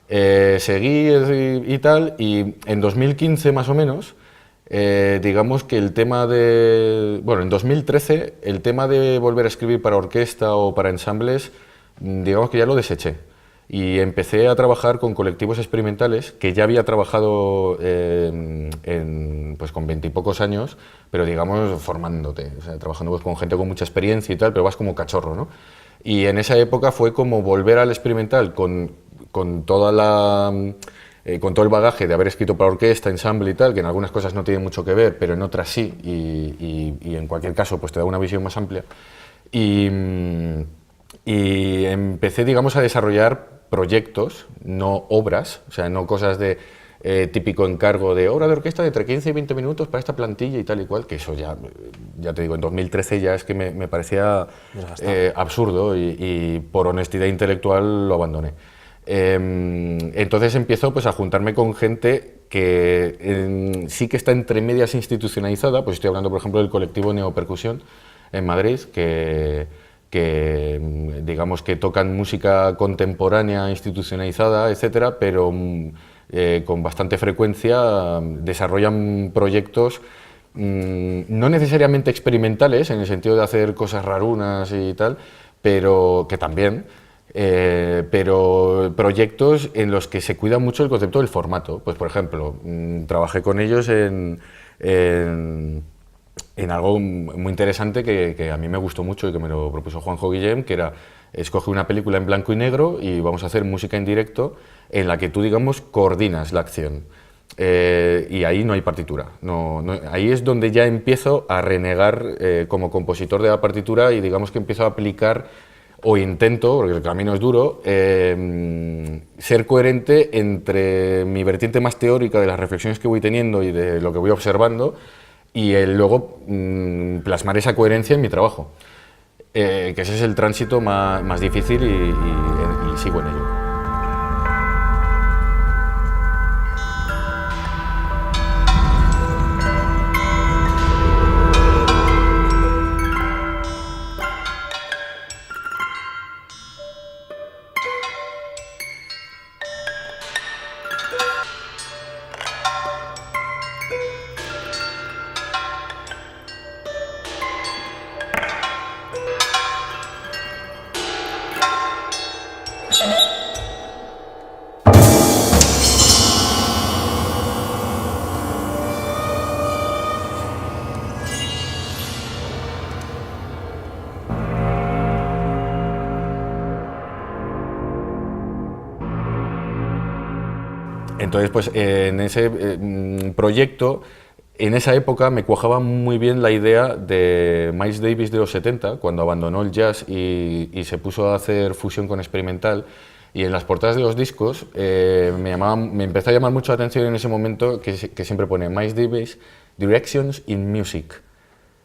Speaker 2: Seguí y tal, y en 2015 más o menos, digamos que el tema en 2013 el tema de volver a escribir para orquesta o para ensambles, digamos que ya lo deseché y empecé a trabajar con colectivos experimentales que ya había trabajado pues con 20 y pocos años, pero digamos formándote, o sea, trabajando pues con gente con mucha experiencia y tal, pero vas como cachorro, ¿no? Y en esa época fue como volver al experimental con toda con todo el bagaje de haber escrito para orquesta, ensamble y tal, que en algunas cosas no tiene mucho que ver, pero en otras sí, y en cualquier caso pues te da una visión más amplia. Y empecé, digamos, a desarrollar proyectos, no obras, o sea, no cosas de típico encargo de obra de orquesta de entre 15 y 20 minutos para esta plantilla y tal y cual, que eso ya te digo, en 2013 ya es que me parecía absurdo y por honestidad intelectual lo abandoné. Entonces empiezo pues a juntarme con gente que sí que está entre medias institucionalizada, pues estoy hablando por ejemplo del colectivo Neopercusión en Madrid, que digamos que tocan música contemporánea institucionalizada, etcétera, pero con bastante frecuencia desarrollan proyectos no necesariamente experimentales en el sentido de hacer cosas rarunas y tal, pero que también. Pero proyectos en los que se cuida mucho el concepto del formato. Pues, por ejemplo, trabajé con ellos en algo muy interesante que a mí me gustó mucho y que me lo propuso Juanjo Guillem, que era, escoge una película en blanco y negro y vamos a hacer música en directo en la que tú, digamos, coordinas la acción. Y ahí no hay partitura. Ahí es donde ya empiezo a renegar como compositor de la partitura y digamos que empiezo a aplicar o intento, porque el camino es duro, ser coherente entre mi vertiente más teórica de las reflexiones que voy teniendo y de lo que voy observando, y el luego plasmar esa coherencia en mi trabajo. Que ese es el tránsito más difícil y sigo en ello. Entonces, pues en ese proyecto, en esa época me cuajaba muy bien la idea de Miles Davis de los 70, cuando abandonó el jazz y se puso a hacer fusión con experimental. Y en las portadas de los discos me empezó a llamar mucho la atención en ese momento que siempre pone Miles Davis Directions in Music.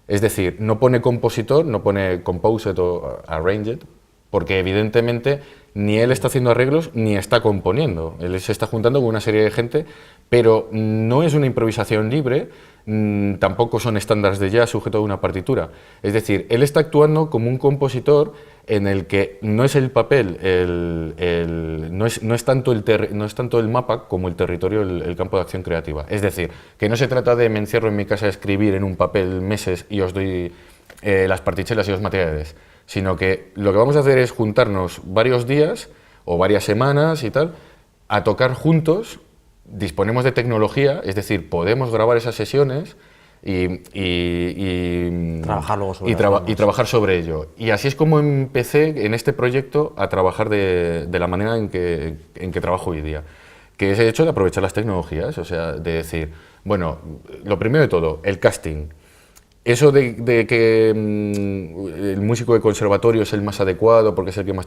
Speaker 2: Es decir, no pone compositor, no pone composed o arranged, porque evidentemente ni él está haciendo arreglos ni está componiendo. Él se está juntando con una serie de gente, pero no es una improvisación libre, tampoco son estándares de jazz sujetos a una partitura. Es decir, él está actuando como un compositor en el que no es el papel, no es tanto el mapa como el territorio, el campo de acción creativa. Es decir, que no se trata de me encierro en mi casa a escribir en un papel meses y os doy las partichelas y los materiales, sino que lo que vamos a hacer es juntarnos varios días o varias semanas y tal, a tocar juntos, disponemos de tecnología, es decir, podemos grabar esas sesiones y
Speaker 1: trabajar luego sobre
Speaker 2: y trabajar sobre ello. Y así es como empecé en este proyecto a trabajar de la manera en que trabajo hoy día, que es el hecho de aprovechar las tecnologías, o sea, de decir, bueno, lo primero de todo, el casting. Eso de que el músico de conservatorio es el más adecuado porque es el que más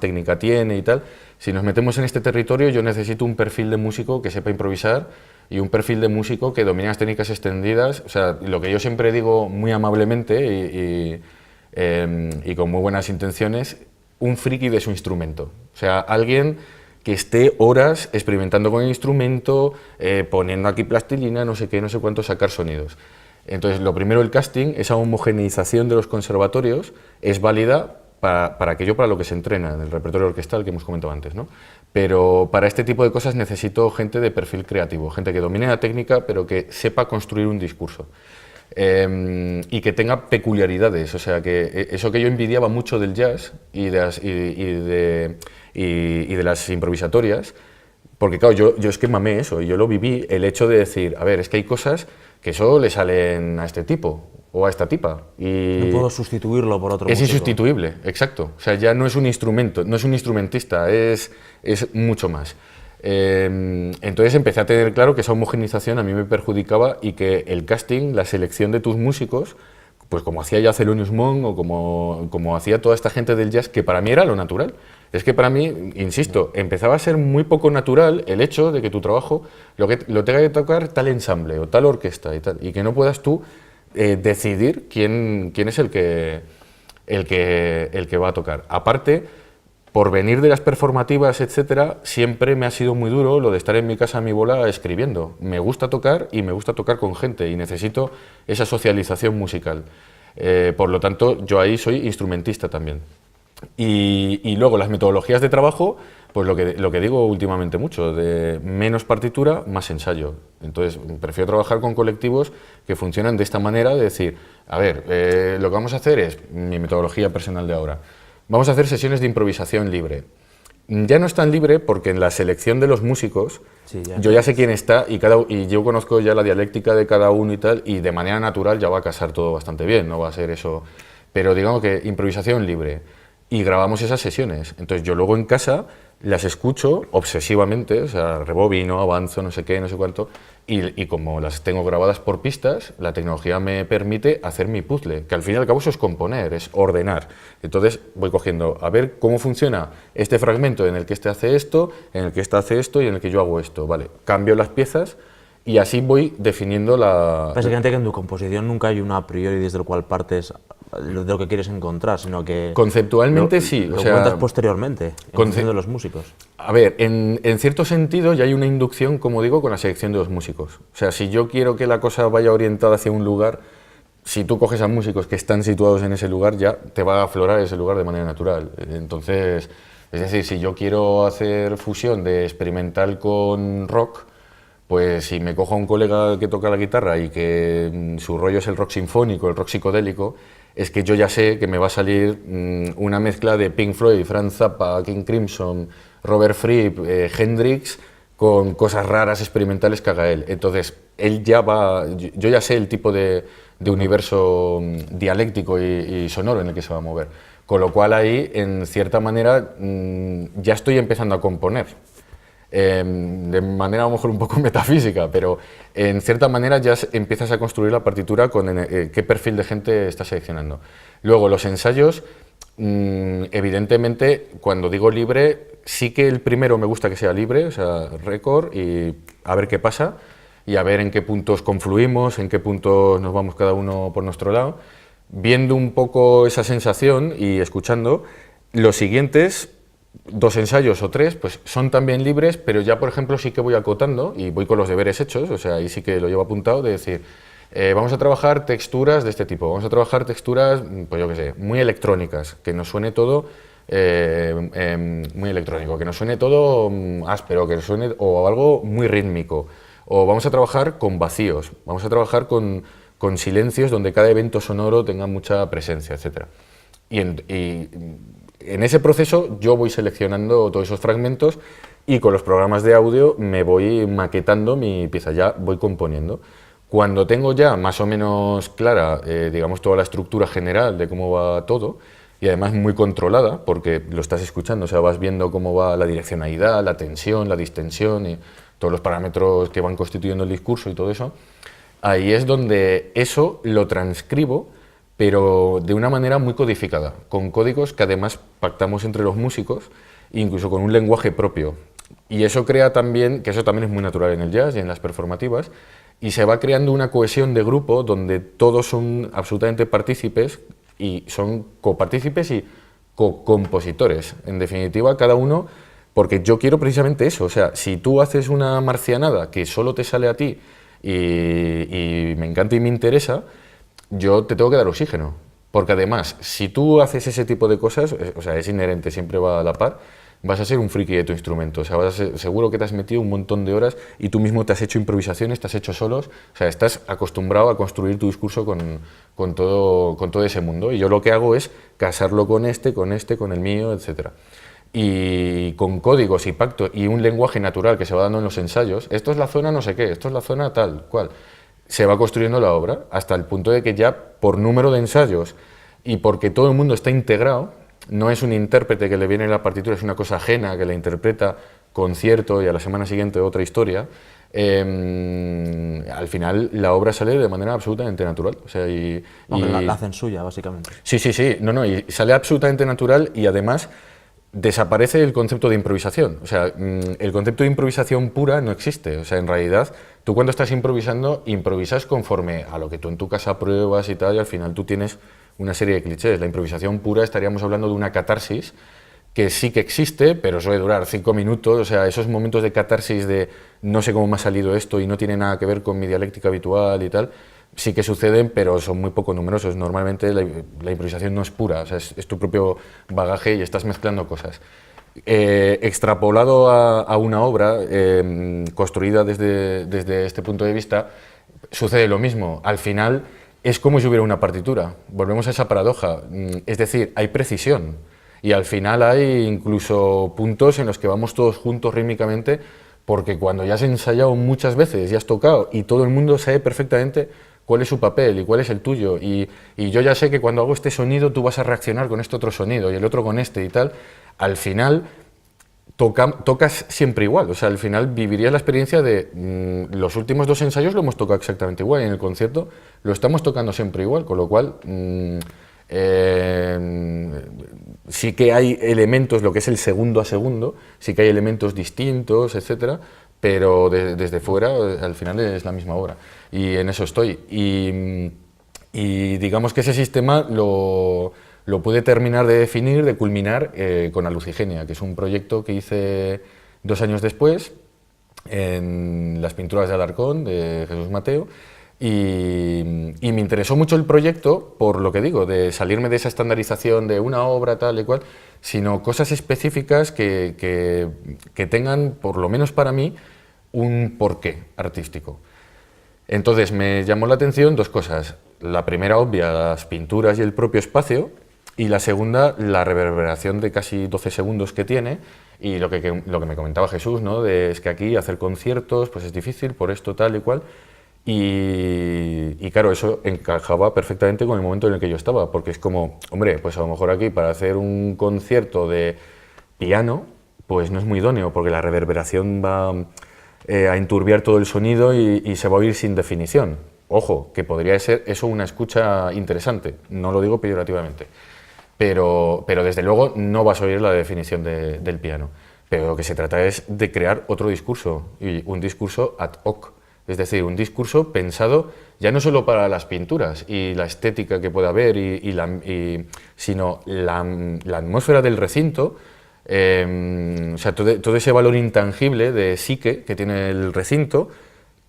Speaker 2: técnica tiene y tal, si nos metemos en este territorio yo necesito un perfil de músico que sepa improvisar y un perfil de músico que domine las técnicas extendidas, o sea, lo que yo siempre digo muy amablemente y con muy buenas intenciones, un friki de su instrumento, o sea, alguien que esté horas experimentando con el instrumento, poniendo aquí plastilina, no sé qué, no sé cuánto, sacar sonidos. Entonces, lo primero, el casting, esa homogeneización de los conservatorios es válida para lo que se entrena en el repertorio orquestal que hemos comentado antes, ¿no? Pero para este tipo de cosas necesito gente de perfil creativo, gente que domine la técnica pero que sepa construir un discurso y que tenga peculiaridades, o sea, que eso que yo envidiaba mucho del jazz y de las improvisatorias, porque claro, yo es que mamé eso, y yo lo viví, el hecho de decir, a ver, es que hay cosas que solo le salen a este tipo o a esta tipa. Y
Speaker 1: no puedo sustituirlo por otro
Speaker 2: es
Speaker 1: músico.
Speaker 2: insustituible, exacto. O sea, ya no es un instrumento, no es un instrumentista, es mucho más. Entonces empecé a tener claro que esa homogenización a mí me perjudicaba y que el casting, la selección de tus músicos, pues como hacía ya Thelonious Monk o como hacía toda esta gente del jazz, que para mí era lo natural. Es que para mí, insisto, empezaba a ser muy poco natural el hecho de que tu trabajo lo tenga que tocar tal ensamble o tal orquesta y que no puedas tú decidir quién es el que va a tocar. Aparte, por venir de las performativas, etcétera, siempre me ha sido muy duro lo de estar en mi casa a mi bola escribiendo. Me gusta tocar y me gusta tocar con gente y necesito esa socialización musical. Por lo tanto, yo ahí soy instrumentista también. Y luego las metodologías de trabajo, pues lo que digo últimamente mucho, de menos partitura, más ensayo. Entonces, prefiero trabajar con colectivos que funcionan de esta manera, de decir, a ver, lo que vamos a hacer es mi metodología personal de ahora. Vamos a hacer sesiones de improvisación libre. Ya no es tan libre porque en la selección de los músicos, sí, yo ya sé quién está y yo conozco ya la dialéctica de cada uno y tal, y de manera natural ya va a casar todo bastante bien, no va a ser eso. Pero digamos que improvisación libre. Y grabamos esas sesiones. Entonces yo luego en casa las escucho obsesivamente, o sea, rebobino, avanzo, no sé qué, no sé cuánto, y como las tengo grabadas por pistas, la tecnología me permite hacer mi puzzle, que al fin y al cabo eso es componer, es ordenar. Entonces voy cogiendo a ver cómo funciona este fragmento en el que este hace esto, en el que este hace esto y en el que yo hago esto. Vale, cambio las piezas y así voy definiendo la...
Speaker 1: Básicamente que en tu composición nunca hay una a priori desde el cual partes de lo que quieres encontrar, sino que...
Speaker 2: Conceptualmente sí.
Speaker 1: Lo cuentas posteriormente, en función de los músicos.
Speaker 2: A ver, en cierto sentido ya hay una inducción, como digo, con la selección de los músicos. O sea, si yo quiero que la cosa vaya orientada hacia un lugar, si tú coges a músicos que están situados en ese lugar, ya te va a aflorar ese lugar de manera natural. Entonces, es decir, si yo quiero hacer fusión de experimental con rock, pues si me cojo a un colega que toca la guitarra y que su rollo es el rock sinfónico, el rock psicodélico, es que yo ya sé que me va a salir una mezcla de Pink Floyd, Frank Zappa, King Crimson, Robert Fripp, Hendrix, con cosas raras, experimentales que haga él. Entonces, él ya va, yo ya sé el tipo de universo dialéctico y sonoro en el que se va a mover. Con lo cual ahí, en cierta manera, ya estoy empezando a componer. De manera a lo mejor un poco metafísica, pero en cierta manera ya empiezas a construir la partitura con qué perfil de gente estás seleccionando. Luego, los ensayos, evidentemente, cuando digo libre, sí que el primero me gusta que sea libre, o sea, récord, y a ver qué pasa, y a ver en qué puntos confluimos, en qué puntos nos vamos cada uno por nuestro lado. Viendo un poco esa sensación y escuchando, los siguientes 2 ensayos o 3, pues son también libres, pero ya, por ejemplo, sí que voy acotando y voy con los deberes hechos, o sea, ahí sí que lo llevo apuntado, de decir, vamos a trabajar texturas de este tipo, vamos a trabajar texturas, pues yo qué sé, muy electrónicas, que nos suene todo muy electrónico, que nos suene todo áspero, que nos suene, o algo muy rítmico, o vamos a trabajar con vacíos, vamos a trabajar con silencios donde cada evento sonoro tenga mucha presencia, etc. En ese proceso yo voy seleccionando todos esos fragmentos y con los programas de audio me voy maquetando mi pieza, ya voy componiendo. Cuando tengo ya más o menos clara, digamos, toda la estructura general de cómo va todo, y además muy controlada, porque lo estás escuchando, o sea, vas viendo cómo va la direccionalidad, la tensión, la distensión y todos los parámetros que van constituyendo el discurso y todo eso, ahí es donde eso lo transcribo, pero de una manera muy codificada, con códigos que además pactamos entre los músicos, incluso con un lenguaje propio. Y eso crea también, que eso también es muy natural en el jazz y en las performativas, y se va creando una cohesión de grupo donde todos son absolutamente partícipes, y son copartícipes y co-compositores. En definitiva, cada uno, porque yo quiero precisamente eso, o sea, si tú haces una marcianada que solo te sale a ti y me encanta y me interesa, yo te tengo que dar oxígeno, porque además, si tú haces ese tipo de cosas, o sea, es inherente, siempre va a la par, vas a ser un friki de tu instrumento, o sea, seguro que te has metido un montón de horas y tú mismo te has hecho improvisaciones, te has hecho solos, o sea, estás acostumbrado a construir tu discurso con todo ese mundo, y yo lo que hago es casarlo con el mío, etc. Y con códigos y pactos y un lenguaje natural que se va dando en los ensayos, esto es la zona no sé qué, esto es la zona tal, cual, se va construyendo la obra hasta el punto de que ya por número de ensayos y porque todo el mundo está integrado, no es un intérprete que le viene la partitura, es una cosa ajena que la interpreta concierto y a la semana siguiente otra historia, al final la obra sale de manera absolutamente natural. O sea,
Speaker 1: la hacen suya, básicamente.
Speaker 2: Sí, y sale absolutamente natural y además desaparece el concepto de improvisación. O sea, el concepto de improvisación pura no existe. O sea, en realidad, tú cuando estás improvisando, improvisas conforme a lo que tú en tu casa pruebas y tal, y al final tú tienes una serie de clichés. La improvisación pura estaríamos hablando de una catarsis que sí que existe, pero suele durar 5 minutos. O sea, esos momentos de catarsis de no sé cómo me ha salido esto y no tiene nada que ver con mi dialéctica habitual y tal, sí que suceden, pero son muy poco numerosos. Normalmente la improvisación no es pura, o sea, es tu propio bagaje y estás mezclando cosas. Extrapolado a una obra construida desde este punto de vista, sucede lo mismo. Al final es como si hubiera una partitura. Volvemos a esa paradoja. Es decir, hay precisión y al final hay incluso puntos en los que vamos todos juntos rítmicamente, porque cuando ya has ensayado muchas veces y has tocado y todo el mundo sabe perfectamente cuál es su papel y cuál es el tuyo, y yo ya sé que cuando hago este sonido tú vas a reaccionar con este otro sonido y el otro con este y tal, al final tocas siempre igual, o sea, al final vivirías la experiencia de los últimos 2 ensayos lo hemos tocado exactamente igual, y en el concierto lo estamos tocando siempre igual, con lo cual sí que hay elementos, lo que es el segundo a segundo, sí que hay elementos distintos, etcétera, pero desde fuera al final es la misma obra, y en eso estoy. Y digamos que ese sistema lo pude terminar de definir, de culminar con Alucigenia, que es un proyecto que hice 2 años después en las pinturas de Alarcón, de Jesús Mateo, y me interesó mucho el proyecto por lo que digo, de salirme de esa estandarización de una obra tal y cual, sino cosas específicas que tengan, por lo menos para mí, un porqué artístico. Entonces me llamó la atención 2 cosas. La primera, obvia, las pinturas y el propio espacio, y la segunda, la reverberación de casi 12 segundos que tiene, y lo que me comentaba Jesús, ¿no? Es que aquí hacer conciertos pues es difícil por esto, tal y cual, y claro, eso encajaba perfectamente con el momento en el que yo estaba, porque es como, hombre, pues a lo mejor aquí para hacer un concierto de piano, pues no es muy idóneo, porque la reverberación va a enturbiar todo el sonido y se va a oír sin definición. Ojo, que podría ser eso una escucha interesante, no lo digo peyorativamente, pero desde luego no vas a oír la definición del piano. Pero lo que se trata es de crear otro discurso, y un discurso ad hoc, es decir, un discurso pensado ya no solo para las pinturas y la estética que pueda haber, sino la atmósfera del recinto, o sea, todo ese valor intangible de psique que tiene el recinto,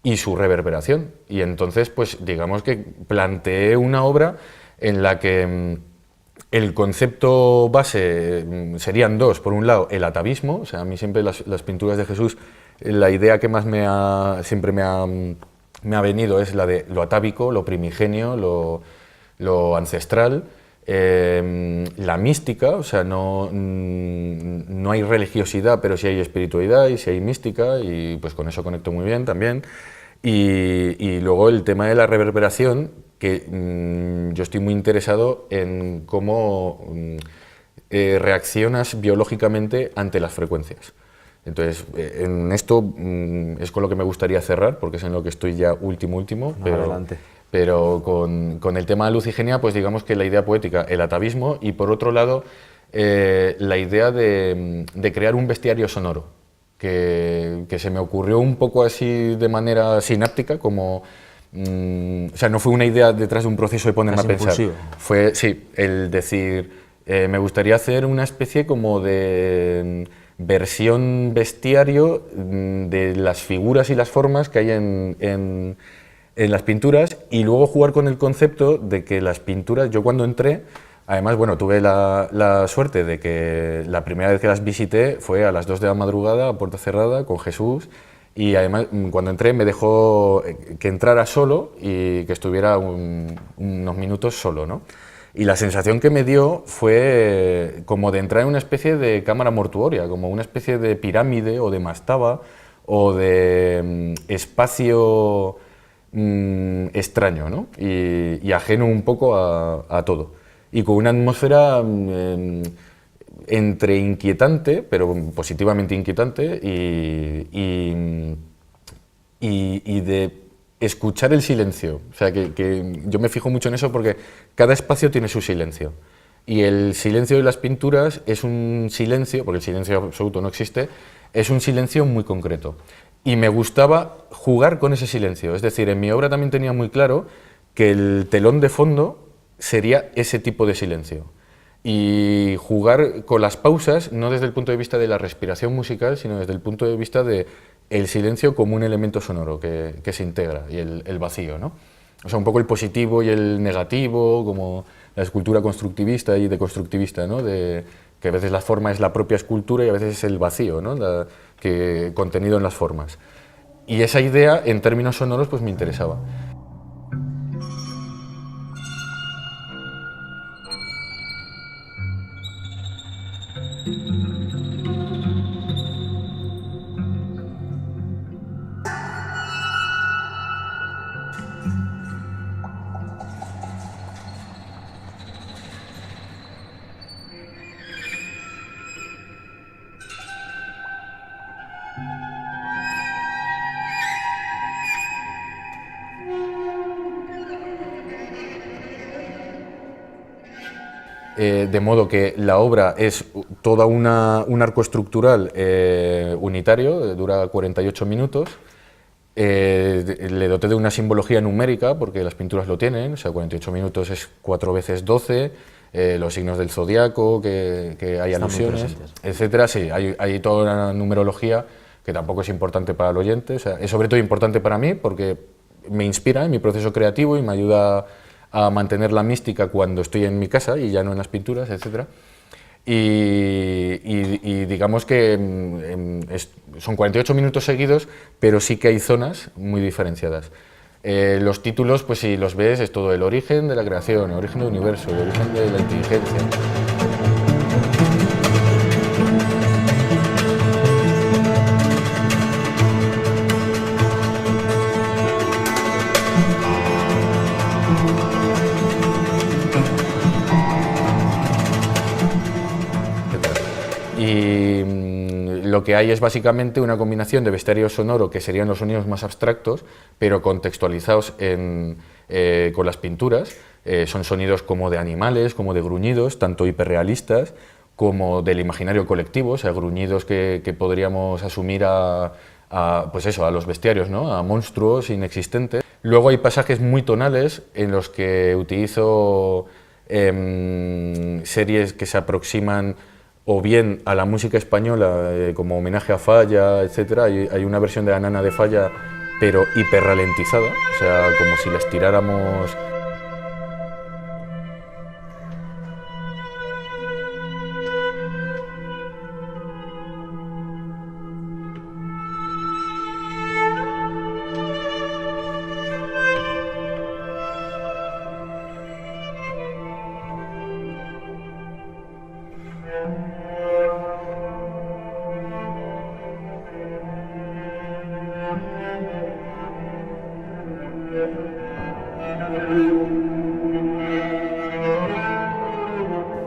Speaker 2: y su reverberación. Y entonces, pues digamos que planteé una obra en la que el concepto base serían 2. Por un lado, el atavismo, o sea, a mí siempre las pinturas de Jesús, la idea que más siempre me ha venido es la de lo atávico, lo primigenio, lo ancestral, la mística, o sea, no hay religiosidad, pero sí hay espiritualidad y sí hay mística, y pues con eso conecto muy bien también. Y luego el tema de la reverberación, que yo estoy muy interesado en cómo reaccionas biológicamente ante las frecuencias. Entonces, en esto es con lo que me gustaría cerrar, porque es en lo que estoy ya último,
Speaker 1: Adelante.
Speaker 2: pero con el tema de Lucigenia, pues digamos que la idea poética, el atavismo, y por otro lado, la idea de crear un bestiario sonoro, que se me ocurrió un poco así de manera sináptica, como... o sea, no fue una idea detrás de un proceso de ponerme a pensar.
Speaker 1: Impulsivo.
Speaker 2: Fue, sí, el decir, me gustaría hacer una especie como de versión bestiario de las figuras y las formas que hay en las pinturas, y luego jugar con el concepto de que las pinturas, yo cuando entré, además, bueno, tuve la suerte de que la primera vez que las visité fue a las 2 de la madrugada, a puerta cerrada, con Jesús, y además cuando entré me dejó que entrara solo y que estuviera unos minutos solo, ¿no? Y la sensación que me dio fue como de entrar en una especie de cámara mortuoria, como una especie de pirámide o de mastaba o de espacio extraño, ¿no? Y ajeno un poco a todo. Y con una atmósfera entre inquietante, pero positivamente inquietante, y de escuchar el silencio. O sea, que yo me fijo mucho en eso porque cada espacio tiene su silencio. Y el silencio de las pinturas es un silencio, porque el silencio absoluto no existe, es un silencio muy concreto. Y me gustaba jugar con ese silencio. Es decir, en mi obra también tenía muy claro que el telón de fondo sería ese tipo de silencio. Y jugar con las pausas, no desde el punto de vista de la respiración musical, sino desde el punto de vista de el silencio como un elemento sonoro que se integra, y el vacío, ¿no? O sea, un poco el positivo y el negativo, como la escultura constructivista y deconstructivista, ¿no? Que a veces la forma es la propia escultura y a veces es el vacío, ¿no? Contenido en las formas. Y esa idea, en términos sonoros, pues me interesaba. de modo que la obra es toda un arco estructural unitario, dura 48 minutos. Le doté de una simbología numérica, porque las pinturas lo tienen, o sea, 48 minutos es 4 veces 12, los signos del zodiaco, que hay alusiones, etcétera. Sí, hay toda una numerología que tampoco es importante para el oyente, o sea, es sobre todo importante para mí porque me inspira en mi proceso creativo y me ayuda a mantener la mística cuando estoy en mi casa y ya no en las pinturas, etcétera. Y digamos que son 48 minutos seguidos, pero sí que hay zonas muy diferenciadas. Los títulos, pues si los ves, es todo el origen de la creación, el origen del universo, el origen de la inteligencia. Y lo que hay es básicamente una combinación de bestiario sonoro, que serían los sonidos más abstractos, pero contextualizados con las pinturas. Son sonidos como de animales, como de gruñidos, tanto hiperrealistas como del imaginario colectivo, o sea, gruñidos que podríamos asumir pues eso, a los bestiarios, ¿no? A monstruos inexistentes. Luego hay pasajes muy tonales en los que utilizo series que se aproximan o bien a la música española, como homenaje a Falla, etc. Hay una versión de la nana de Falla, pero hiperralentizada, o sea, como si la estiráramos.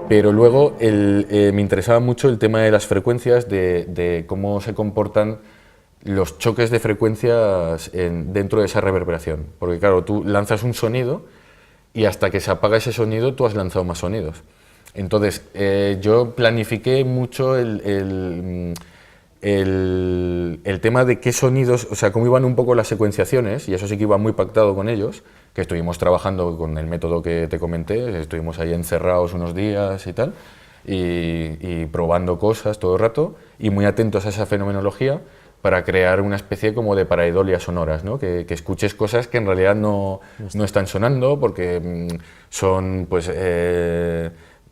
Speaker 2: Pero luego me interesaba mucho el tema de las frecuencias, de cómo se comportan los choques de frecuencias dentro de esa reverberación. Porque claro, tú lanzas un sonido y hasta que se apaga ese sonido tú has lanzado más sonidos. Entonces yo planifiqué mucho el tema de qué sonidos, o sea, cómo iban un poco las secuenciaciones, y eso sí que iba muy pactado con ellos, que estuvimos trabajando con el método que te comenté, estuvimos ahí encerrados unos días y tal, y probando cosas todo el rato, y muy atentos a esa fenomenología para crear una especie como de pareidolias sonoras, ¿no? Que escuches cosas que en realidad no están sonando, porque son pues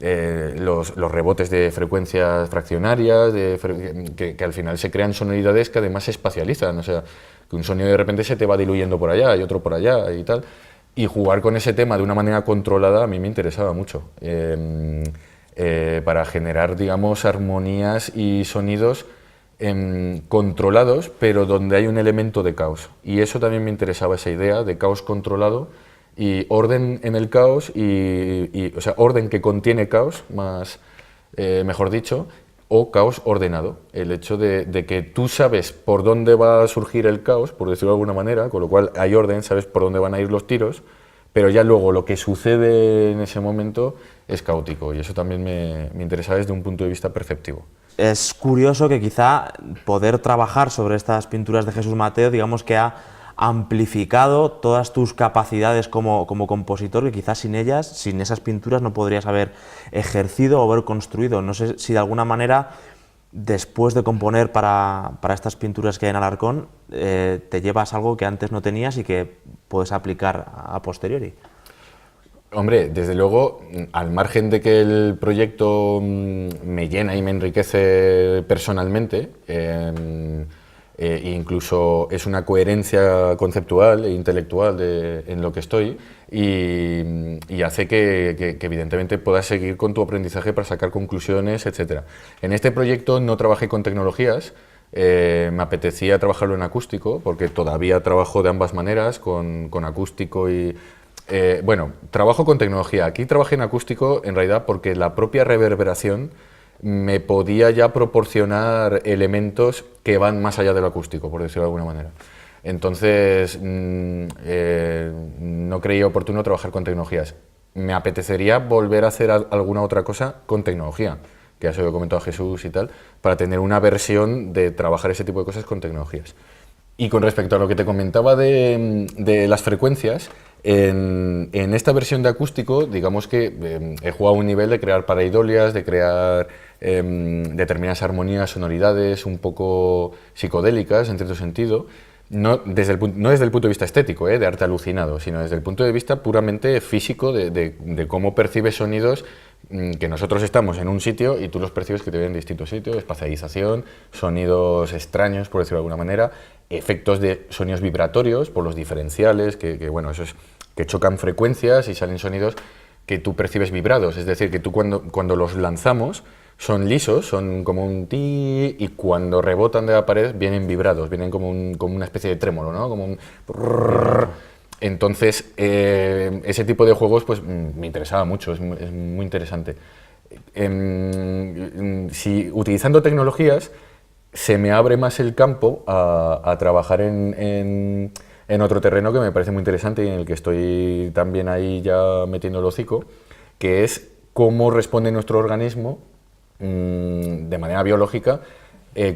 Speaker 2: los rebotes de frecuencias fraccionarias, que al final se crean sonoridades que además se espacializan, o sea, que un sonido de repente se te va diluyendo por allá y otro por allá y tal, y jugar con ese tema de una manera controlada a mí me interesaba mucho, para generar, digamos, armonías y sonidos controlados, pero donde hay un elemento de caos, y eso también me interesaba, esa idea de caos controlado y orden en el caos, o sea, orden que contiene caos, mejor dicho, o caos ordenado. El hecho de que tú sabes por dónde va a surgir el caos, por decirlo de alguna manera, con lo cual hay orden, sabes por dónde van a ir los tiros, pero ya luego lo que sucede en ese momento es caótico, y eso también me interesaba desde un punto de vista perceptivo.
Speaker 1: Es curioso que quizá poder trabajar sobre estas pinturas de Jesús Mateo, digamos que ha amplificado todas tus capacidades como compositor, que quizás sin ellas, sin esas pinturas, no podrías haber ejercido o haber construido. No sé si de alguna manera, después de componer para estas pinturas que hay en Alarcón, te llevas algo que antes no tenías y que puedes aplicar a posteriori.
Speaker 2: Hombre, desde luego, al margen de que el proyecto me llena y me enriquece personalmente, incluso es una coherencia conceptual e intelectual en lo que estoy, y hace que evidentemente puedas seguir con tu aprendizaje para sacar conclusiones, etc. En este proyecto no trabajé con tecnologías, me apetecía trabajarlo en acústico, porque todavía trabajo de ambas maneras, con acústico y... bueno, trabajo con tecnología. Aquí trabajé en acústico en realidad porque la propia reverberación me podía ya proporcionar elementos que van más allá de lo acústico, por decirlo de alguna manera. Entonces, no creía oportuno trabajar con tecnologías. me apetecería volver a hacer alguna otra cosa con tecnología, que ya se lo he comentado a Jesús y tal, para tener una versión de trabajar ese tipo de cosas con tecnologías. Y con respecto a lo que te comentaba de las frecuencias, en esta versión de acústico, digamos que he jugado a un nivel de crear pareidolias, de crear determinadas armonías, sonoridades un poco psicodélicas, en cierto sentido, no desde el punto de vista estético, de arte alucinado, sino desde el punto de vista puramente físico de cómo percibes sonidos, que nosotros estamos en un sitio y tú los percibes que te vienen en distintos sitios, espacialización, sonidos extraños, por decirlo de alguna manera, efectos de sonidos vibratorios por los diferenciales, bueno, eso es que chocan frecuencias y salen sonidos que tú percibes vibrados, es decir, que tú cuando los lanzamos son lisos, son como un ti, y cuando rebotan de la pared vienen vibrados, vienen como una especie de trémolo, ¿no? Como un... Entonces, ese tipo de juegos pues me interesaba mucho, es muy interesante. Si utilizando tecnologías se me abre más el campo a trabajar en otro terreno que me parece muy interesante y en el que estoy también ahí ya metiendo el hocico, que es cómo responde nuestro organismo de manera biológica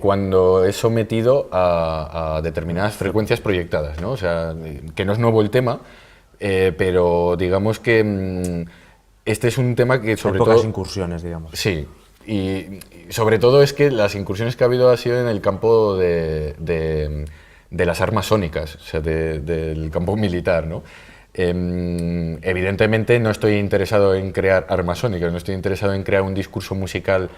Speaker 2: cuando es sometido a determinadas frecuencias proyectadas, ¿no? O sea, que no es nuevo el tema, pero digamos que este es un tema que sobre todo...
Speaker 1: Hay pocas incursiones, digamos.
Speaker 2: Sí, y sobre todo es que las incursiones que ha habido ha sido en el campo de las armas sónicas, o sea, del campo militar, ¿no? Evidentemente no estoy interesado en crear armas sónicas, no estoy interesado en crear un discurso musical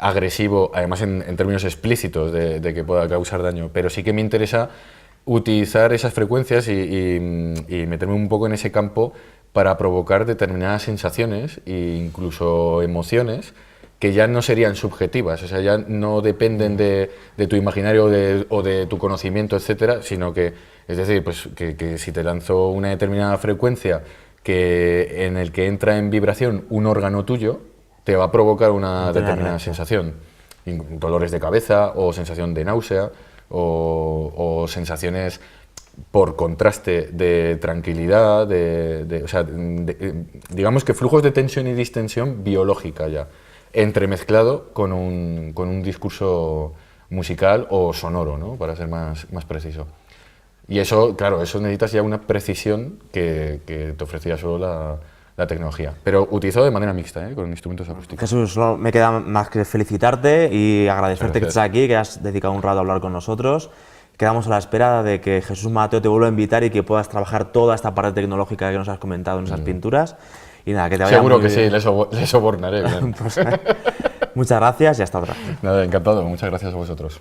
Speaker 2: agresivo, además en términos explícitos de que pueda causar daño, pero sí que me interesa utilizar esas frecuencias y meterme un poco en ese campo para provocar determinadas sensaciones e incluso emociones que ya no serían subjetivas, o sea, ya no dependen de tu imaginario o de tu conocimiento, etcétera, sino que, es decir, pues que si te lanzo una determinada frecuencia en el que entra en vibración un órgano tuyo, te va a provocar una determinada sensación, dolores de cabeza o sensación de náusea o sensaciones por contraste de tranquilidad, o sea, digamos que flujos de tensión y distensión biológica ya, entremezclado con un discurso musical o sonoro, ¿no? Para ser más preciso. Y eso, claro, eso necesitas ya una precisión que te ofrecía solo la tecnología, pero utilizado de manera mixta, con instrumentos acústicos.
Speaker 1: Jesús, solo me queda más que felicitarte y agradecerte que estés aquí, que has dedicado un rato a hablar con nosotros. Quedamos a la espera de que Jesús Mateo te vuelva a invitar y que puedas trabajar toda esta parte tecnológica que nos has comentado en esas pinturas. Y nada, que te vaya
Speaker 2: Seguro
Speaker 1: muy
Speaker 2: que
Speaker 1: bien.
Speaker 2: sí, le sobornaré bien.
Speaker 1: Pues, muchas gracias y hasta otra.
Speaker 2: Nada, encantado, muchas gracias a vosotros.